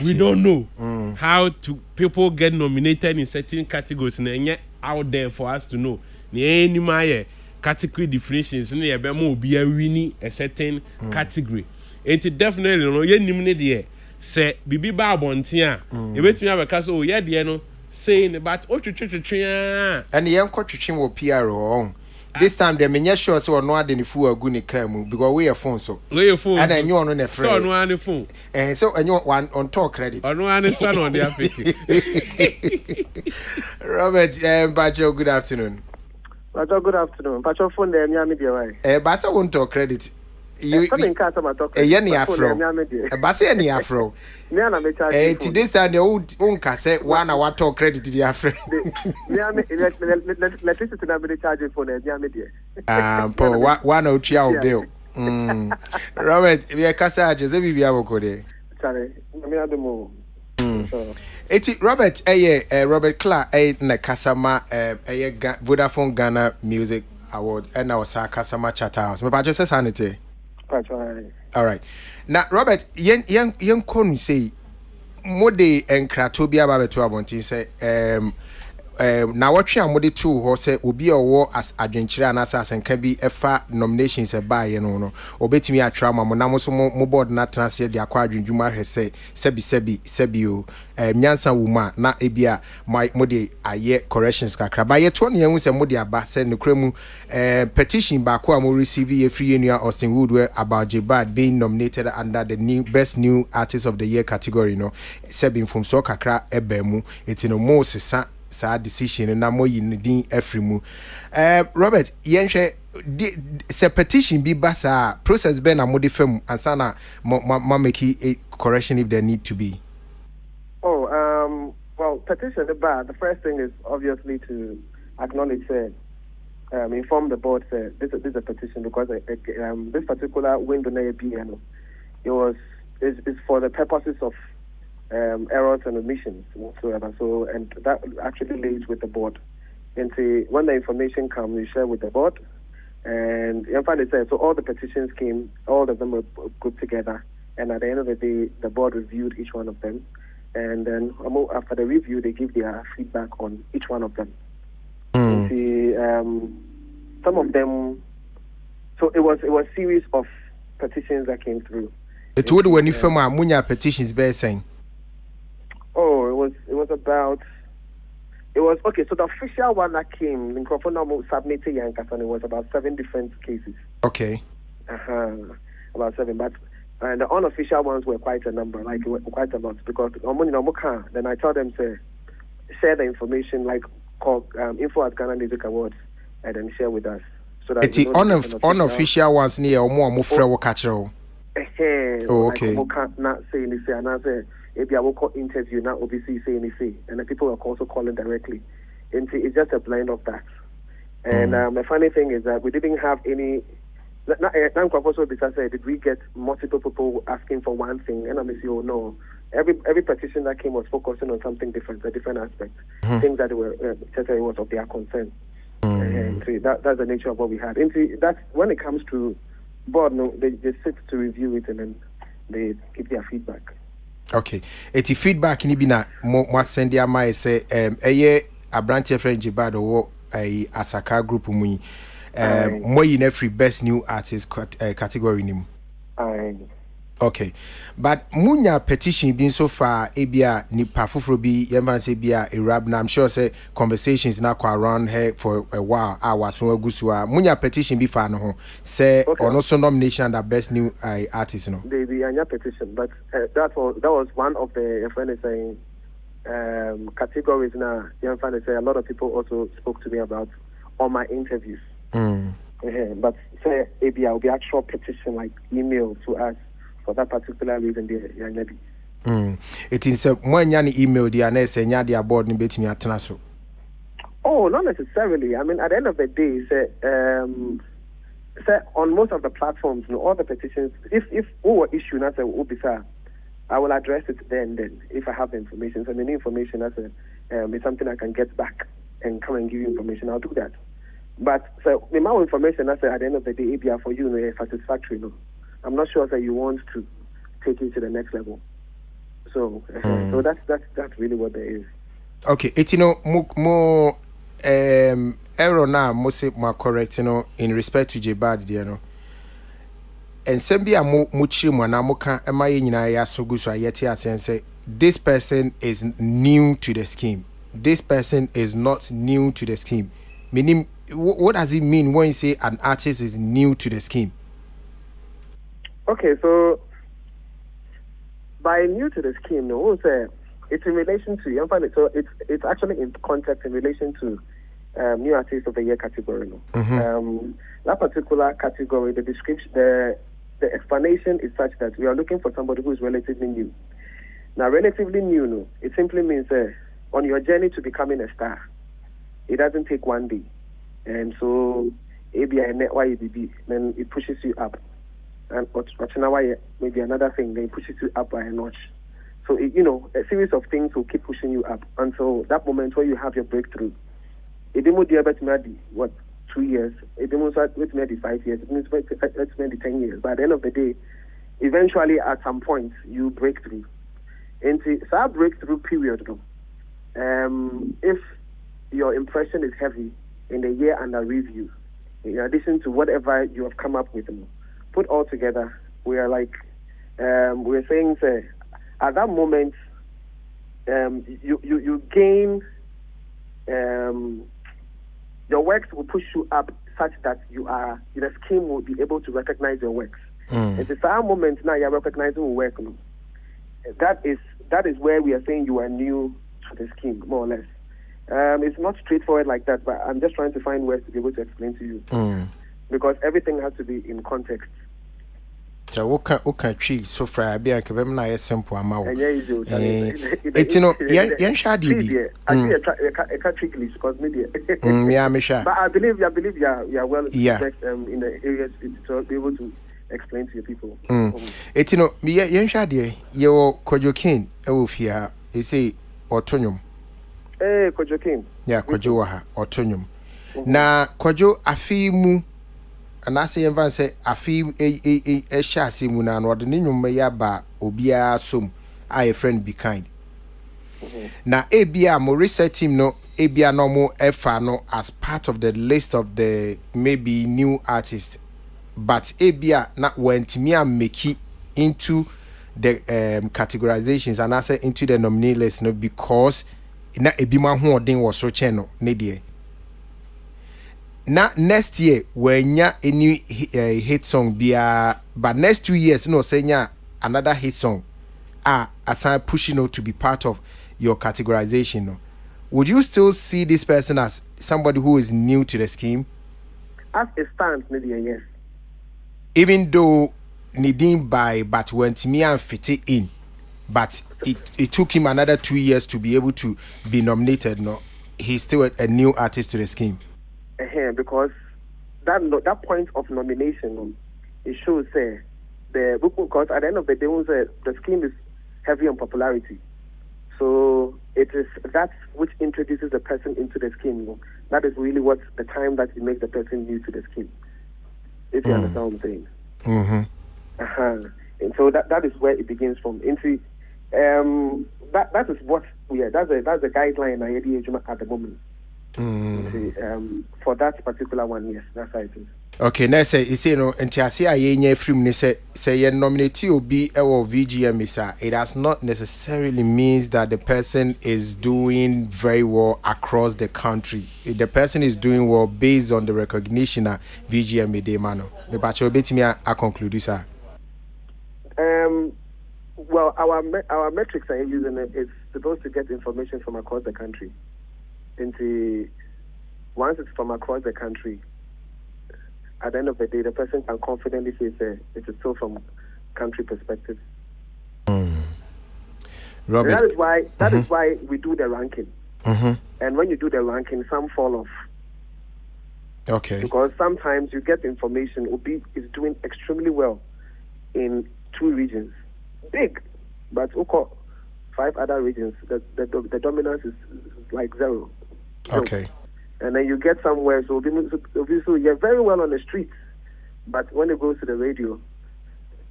we don't know how to people get nominated in certain categories na enye out there for us to know ni any my category definitions na ye be mo obi a wini a certain category it definitely no ye nim ne de say bibi ba abonten a e betimi abeka so ye de no saying but o twetwetwe and ye nkotwetwe wo PRO this time they mean sure so no ade ni fu agu ni car mu because we your phone so and then you on the friend so no an phone so and you one on talk credit no an son on their face Robert Bacho good afternoon Bacho good afternoon Bacho phone there me dey why Basa won't talk credit Yenny Afro. A bassy any Afro. This time the own cassette, 1 hour talk credit to the Afro. Electricity number charging for the media. 1 or 2 hour bill. Robert, we are Cassages, every year. Sorry, Robert, Robert Clark, Nakasama, Vodafone Ghana Music Award, and our Kasama Chat House. My budget says sanity. All right. Now, Robert, young Con say, Mode and Kratobia Babetu Abonti say, now what you are mode too, who say, will be a war as adventure and assassin can be a far nominations a buy, you know, or bet me a trauma, Monamoso Mobord not translate the acquiring Juma has say, Sebio, Nyansa Wuma, na Ebia, my mode, aye, corrections kakra. By 20 years, a modia bass send the cremu petition back who receive a free union Austin Woodward about Jebad being nominated under the new Best New Artist of the Year category, no, Sebin from Sokakra Ebemu, it's in a more sad decision and more in the Efrimu. Robert, Yenche, se petition be basa process ben a modifem and sana make a correction if there need to be. Well, petition the first thing is obviously to acknowledge inform the board this is a petition because this particular window is for the purposes of errors and omissions whatsoever. So, and that actually lays with the board. And when the information comes, we share with the board. And in fact, it says so. All the petitions came, all of them were put together. And at the end of the day, the board reviewed each one of them. And then after the review, they give their feedback on each one of them. Some of them. So it was a series of petitions that came through. It would when you film Munya petitions, be saying. It was okay. So the official one that came, Microphone submitted Yankas, and it was about 7 different cases. Okay. About 7, but the unofficial ones were quite a number, quite a lot. Because then I told them to share the information, call info@Ghana Music Awards, and then share with us. So that it's unofficial ones near or more for catcher. Oh, okay. Not say anything, and I say. Maybe I will call interview now. OBC say anything, and the people are also calling directly. And it's just a blend of that. And the funny thing is that we didn't have any. Did we get multiple people asking for one thing? And I'm saying, oh no. Every petition that came was focusing on something different, a different aspect, things that were was of their concern. And so that's the nature of what we had. And so that's when it comes to board. No, they sit to review it and then they give their feedback. Okay. Eti feedback ni bi na mo send ya mai say a branch friend Jebad or a Asaka group mu mo in every best new artist category nim. Okay. But munya petition been so far ebia ni pafufro bi yema say bia Arab na I'm sure say conversations na kwa around here for a while hours so agusua munya petition bi fa no ho say ono so nomination the best new artist no the anya petition but that was one of the friends saying categories na yema say a lot of people also spoke to me about on my interviews but say ebia will be actual petition like email to us for that particular reason, it is a one email the anese nya the board ni betimi atena so. Oh, not necessarily. I mean, at the end of the day, say on most of the platforms, all the petitions, if we were issued as a I will address it then if I have the information. So any information as is something I can get back and come and give you information, I'll do that. But so the amount of information at the end of the day, ABR for you, is satisfactory. No. I'm not sure that you want to take it to the next level. So, so that's really what there is. Okay, it's more error now. Most more correct, in respect to Jebad, And Sembia muchi mwana muka ema nyina ya soguso ayeti asense. This person is new to the scheme. This person is not new to the scheme. Meaning, what does it mean when you say an artist is new to the scheme? Okay, so by new to the scheme, it's in relation to so it's actually in context in relation to new artist of the year category. That particular category, the description, the the explanation is such that we are looking for somebody who is relatively new. Now, relatively new, no, it simply means on your journey to becoming a star, it doesn't take one day. And so, ABI, then it pushes you up. And maybe another thing, then it pushes you up by a notch. So, a series of things will keep pushing you up until that moment where you have your breakthrough. It didn't be what, 2 years? It didn't maybe 5 years. It didn't maybe 10 years. But at the end of the day, eventually at some point, you break through. And so that breakthrough period, if your impression is heavy in the year under review, in addition to whatever you have come up with, put all together, we are like, we're saying, say, at that moment, you gain, your works will push you up such that the scheme will be able to recognize your works. It's a that moment now you're recognizing your work. That is where we are saying you are new to the scheme, more or less. It's not straightforward like that, but I'm just trying to find ways to be able to explain to you. Because everything has to be in context. So what can treat so far be a very simple amount. It's yen shadi bi. I can't trick English because media. But I believe you are well in the areas to be able to explain to your people. It's yen shadi your Kojokin Ewofia is say autonomous. Kojokin. Yeah, Kojo ha autonomous. Na Kojo afimu and I say and say afi a shasi muna no the nyum ya ba obia som a friend be kind. Na ebia mo research him no ebia no mo efa no as part of the list of the maybe new artists, but ebia na went me and make it into the categorizations and I say into the nominee list no because na ebima ho odin was so channel ne de. Now next year when ya any hit song be but next 2 years no say ya another hit song aside pushing out to be part of your categorization no, would you still see this person as somebody who is new to the scheme? As it stands, maybe yes. Even though Nidim by but went me and fit it in, but it took him another 2 years to be able to be nominated. No, he's still a new artist to the scheme. Because that point of nomination, it shows the book, because at the end of the day, the scheme is heavy on popularity. So it is that which introduces the person into the scheme. That is really what the time that you make the person new to the scheme. If you understand what I'm saying. And so that is where it begins from. Into that is what we are. That's the guideline I at the moment. For that particular one, yes, that's how it is. Okay, now say you see no entiasi aye film ni say you nominate you be VGM it does not necessarily means that the person is doing very well across the country. The person is doing well based on the recognition that VGM dey mano. Me ba che obetimi a conclude this. Well, our metrics are using it is supposed to get information from across the country. Once it's from across the country, at the end of the day, the person can confidently say it is still from country perspective. Robert, that is why we do the ranking. And when you do the ranking, some fall off. Okay. Because sometimes you get information, Obi is doing extremely well in 2 regions, big, but 5 other regions, the dominance is like 0. Okay. And then you get somewhere, so you're very well on the streets, but when it goes to the radio,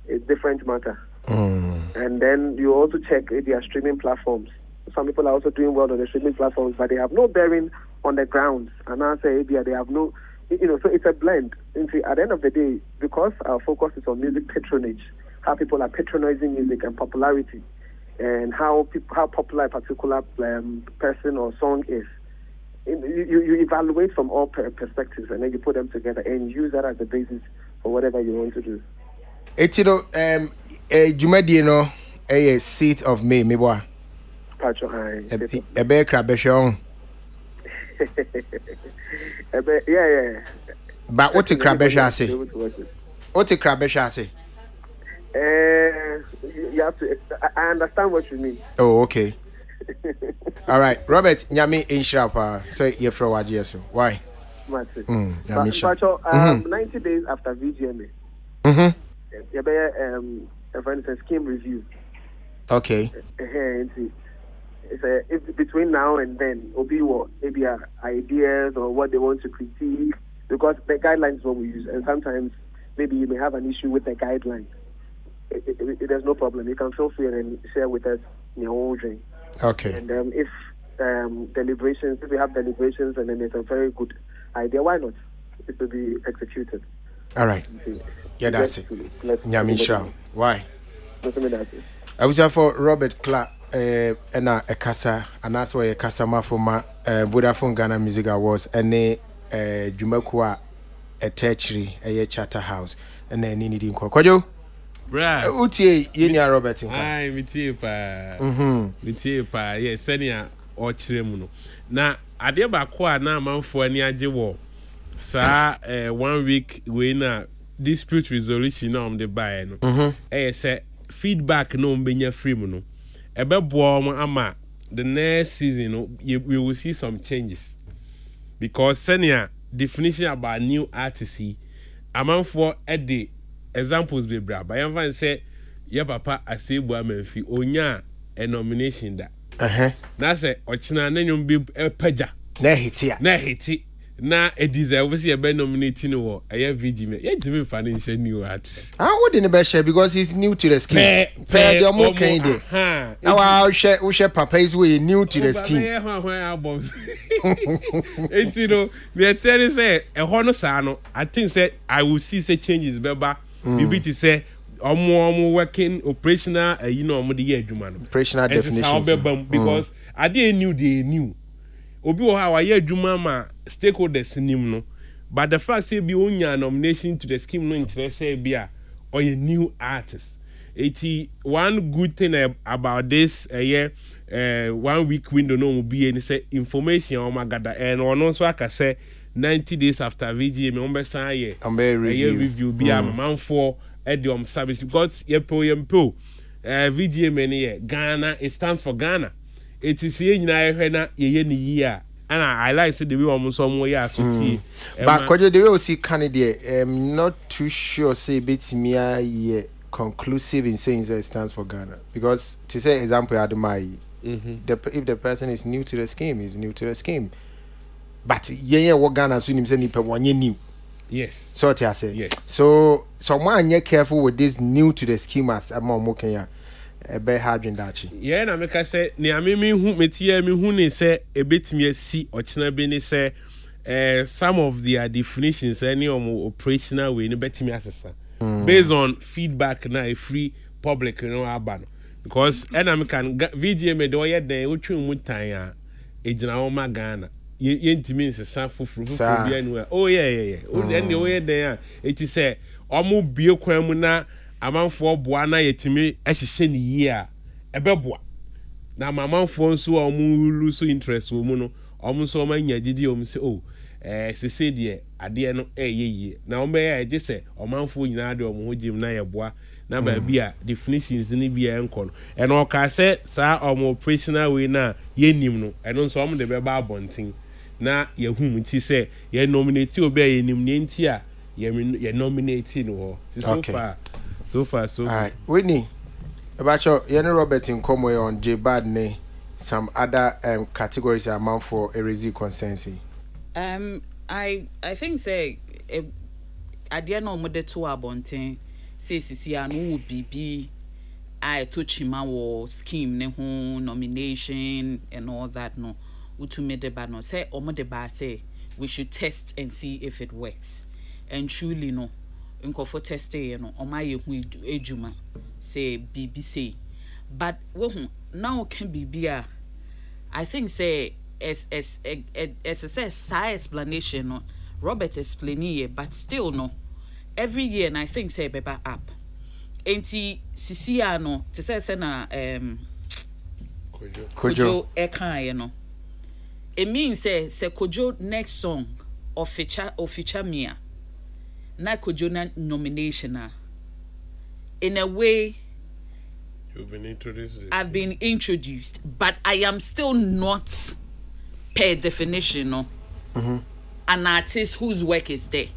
it's different matter. And then you also check their streaming platforms. Some people are also doing well on the streaming platforms, but they have no bearing on the ground. And I say they have no, so it's a blend. At the end of the day, because our focus is on music patronage, how people are patronizing music and popularity, and how popular a particular person or song is. You evaluate from all perspectives and then you put them together and use that as the basis for whatever you want to do. Jumadi no a seat of me boy. A bear crab on. Yeah. But what a crab say? What a crab say? You have to. I understand what you mean. Oh, okay. All right, Robert. Nyami Inshapa. Say you're from Wajiaso. Why? 90 days after VGMA. You better for instance scheme review. Okay. If between now and then, maybe ideas or what they want to critique, because the guidelines what we use, and sometimes maybe you may have an issue with the guidelines. There's no problem. You can feel free and share with us your own dream. Okay. And if deliberations, if we have deliberations, and then it's a very good idea, why not? It will be executed. All right. Yeah, that's it. Nyamisha. Why? I was for Robert Clark. And a casa, and that's why a customer for my Vodafone Ghana Music Awards, and Jumakua, a tertiary, a charter house, and then you need in Kokojo. Bra, Uti, Yenia Robert. Aye, Mitipa, Mitipa, yes, Senia or Chiremuno. Now, I did back now, man, for any ajiwo. Sir, 1 week winner dispute resolution on the buy. Say feedback no be free mono. Ama the next season we will see some changes because senior definition about new artists amount for the examples be bra but I say your papa Asebu Amenfi onya a nomination that na say ochina nanyum be peja na hiti na e deserve see be nominating no a VG ye Jimmy financial new artist what in the best share because he's new to the scheme per the more kind now I share papa is way new to the scheme and you know me tell you say e ho no sa no I think say I will see say changes beba bibi to say omo working operational you know omo the adwuma no operational definitions because I didn't knew they knew obi wo ha wa ye adwuma ma stakeholders nim no but the fact say be onya nomination to the scheme no interest say be a or a new artist. One good thing about this 1 week window no be any say information on my gather and on also I can say 90 days after VGA me umbesan ye review be a man for edium service because yempo VGA many Ghana it stands for Ghana. It is here na ye ni year. And I like to the way almost somewhere so but could you the way we see candidate I'm not too sure say bit me conclusive in saying that it stands for Ghana because to say example Adamai if the person is new to the scheme is new to the scheme but what Ghana so him say nipa one new yes so what I say yes so someone you careful with this new to the scheme as among Kenya be hardin dachi yeah na make say ni amemi hu metie mi hu ni say ebetimi asi ochina be ni say some of their definitions any operational way ni betimi asesa based on feedback na a free public you know aba no because na me can VGA me do ye den otwe mu tan a ejina wo ma Ghana ye ntimi nsesa foforo bi anywhere oh yeah o den de wo ye den a eti say omo bie kwan mu na amanfo boa na yetimi ehihye ni yi a ebeboa na amanfo nso omu lose interest omu no omu so ma nya gidi omu se sese de ade no yeye na omu ya eje se omanfo nyina de omu hojim na yeboa na ba bia definitions ni bia enko no e no ka se sa omu operational way na yenim no eno nso omu de beba abontin na yehum ti se ye nominate obi a yenim ne nti a ye nominate no so far so all right Whitney about your Robert in Como on J Bad ne some other categories amount for erase consensus I think say adia no mo de to abonten say sisi anu bibi I to chima wo scheme ne ho nomination and all that no utume de ba no say omo de ba say we should test and see if it works and truly no for testing you know on my ejuma say BBC but now can be I think say as I say side explanation no Robert explaining but still no every year and I think say beba up enti sisia no to say na Kojo ekan you know it means say Kojo next song of feature mia na Kojo na nomination in a way, you've been introduced. I've been introduced, but I am still not, per definition, an artist whose work is there.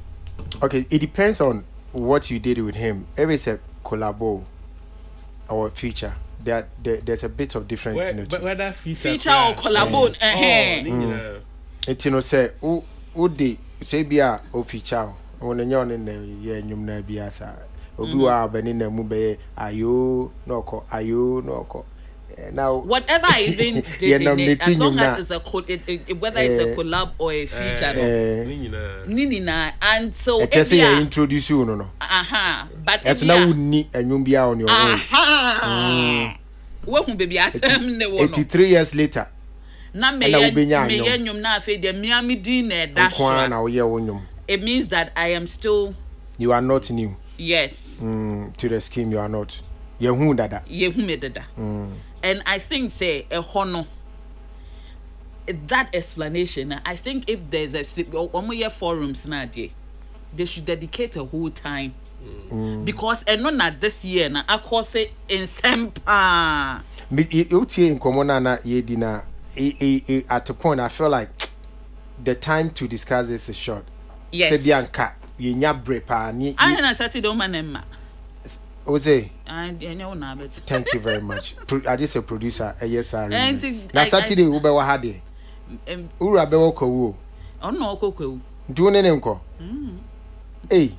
Okay, it depends on what you did with him. If it's a collabo or feature, there's a bit of difference. Whether feature or collabo, it's say who did say be a feature when you're in the nyum biasa obi wa bani na mu be ayo no ko now whatever I even did as long as it's a whether it's a collab or a feature nina and so it just say introduce you no but it's now ni nyum bia on your own wo baby asem ne wo no 83 years later na me nyum na afi de miami din na da so it means that I am still, you are not new. Yes. To the scheme you are not. Yehu dada. And I think say a hono that explanation, I think if there's a forums now they should dedicate a whole time. Because not this year na akose in sempa. You in common na yedina at a point I feel like the time to discuss this is short. Yes. Bianca, you brepa ni. I na Saturday man. Jose. Thank you very much. I just a producer. Yes, I remember. Na Saturday we be wa hade. Ura be wo ko. No ko. Do ne nko. Hey.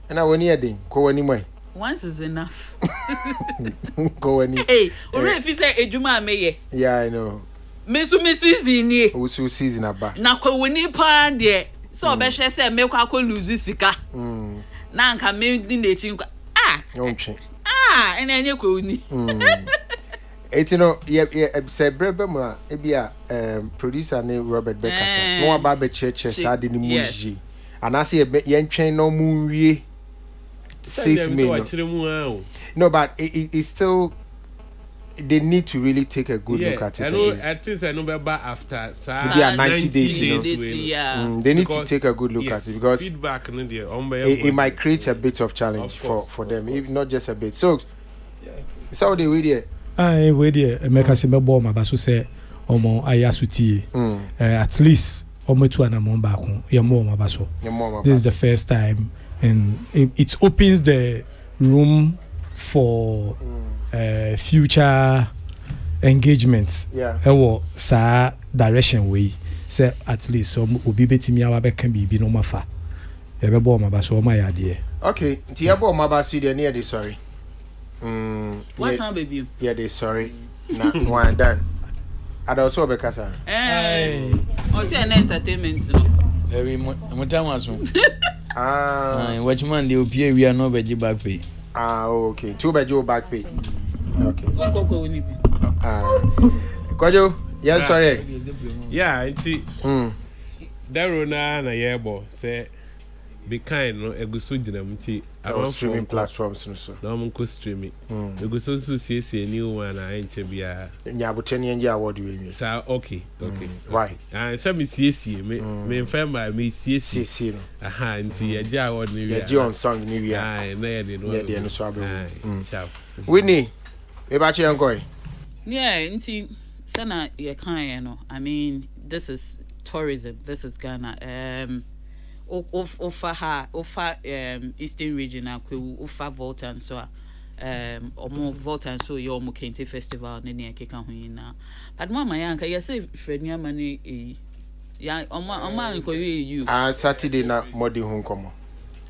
And I woni edin ko woni mo. Once is enough. Ko woni. Hey, ore fi say ejuma ameye. Yeah, I know. Me season ni. We season aba. Na ko woni pan de. So obehwe say me kwa ko lose sika. Na nka me di na echi nka. And then you could. It's say brebe mu e bia producer ne Robert Beckers. No about church sad in muji. And I say yen train no mu wie. Sit me. No, but it's still they need to really take a good look at it. At least I know about after 90 days, they need to take a good look at it because feedback it might create a bit of challenge for them, if not just a bit. So they wait there. I wait there. Make us remember my basu say omo ayasuti. At least omo tu anamon back home. Yamo my basu. This is the first time, and it opens the room for future engagements. Ewo sa direction way. Say at least some obi betimi awa can be no mafa. Ebe bo ma baso ma ya de. Okay, nti ebe ma baso de near dey sorry. What's up baby? Yeah, they sorry. Na one done. Ada also be kasa. O say an entertainment no. Ebi mo time so. Watch man dey opie we are no be back pay. Okay. 2 bedroom back pay. Okay. Kwajo, yes, sorry. Yeah, it's Darona na yebo say be kind no eguso dina mti streaming platforms no so. No mo ko streaming. Eguso so see new one na enche bia. Nya boteni enje award we. Sa okay. Why? Say me see me family me see no. Aha, nti ya ja award ni we. Ya on song ni we. Na ya de no. Ya de no so abu. Ciao. Winnie, we ba che enkoy. Yeah, nti sana ye kan no. I mean, this is tourism. This is Ghana. Ofa Eastern region akwe ofa Volta and so omo Volta and so yo omo Kente festival ne ne akeka ho yina. But mama yanka you say freni amane ya omo anko you Saturday na modi hu nkomo.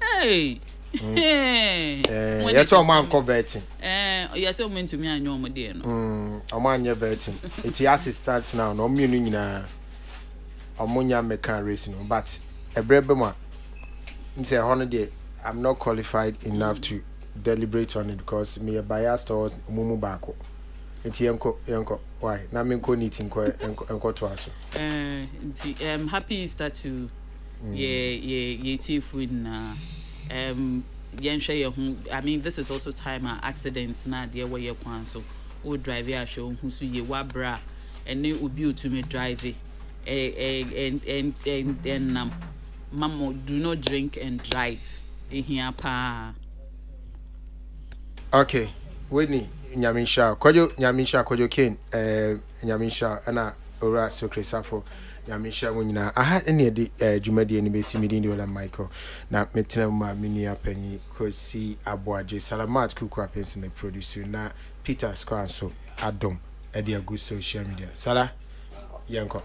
Hey. Yes, omo anko betting. Yes, omo ntumi anyo omo de no. Omo anya betting. It assistants now no me nu nyina omo nya mekan race no, but Ebrebema, say honey, I'm not qualified enough to deliberate on it because me a bias towards Mumu Bako. It's yanko. Why? Na minko knitting enko to us. I'm happy Easter to ye food na I mean this is also time accidents na there where you kwan so o drive ya show who so ye wabra and ne obi to me drive and Mamo, do not drink and drive. Here pa. Okay, Whitney Nyamisha, Kojo Nyamisha, Kojo Kane, Nyamisha, Anna Ora Socresafo, Nyamisha, when I had any Jumadi and Bessie Medina and Michael. Now, Metina, Minia Penny, could see Abuaje Salamat Kuku Pence in the producer. Now, Peter Squanso, Adam, Eddie Augusto social media. Salah, Yanko.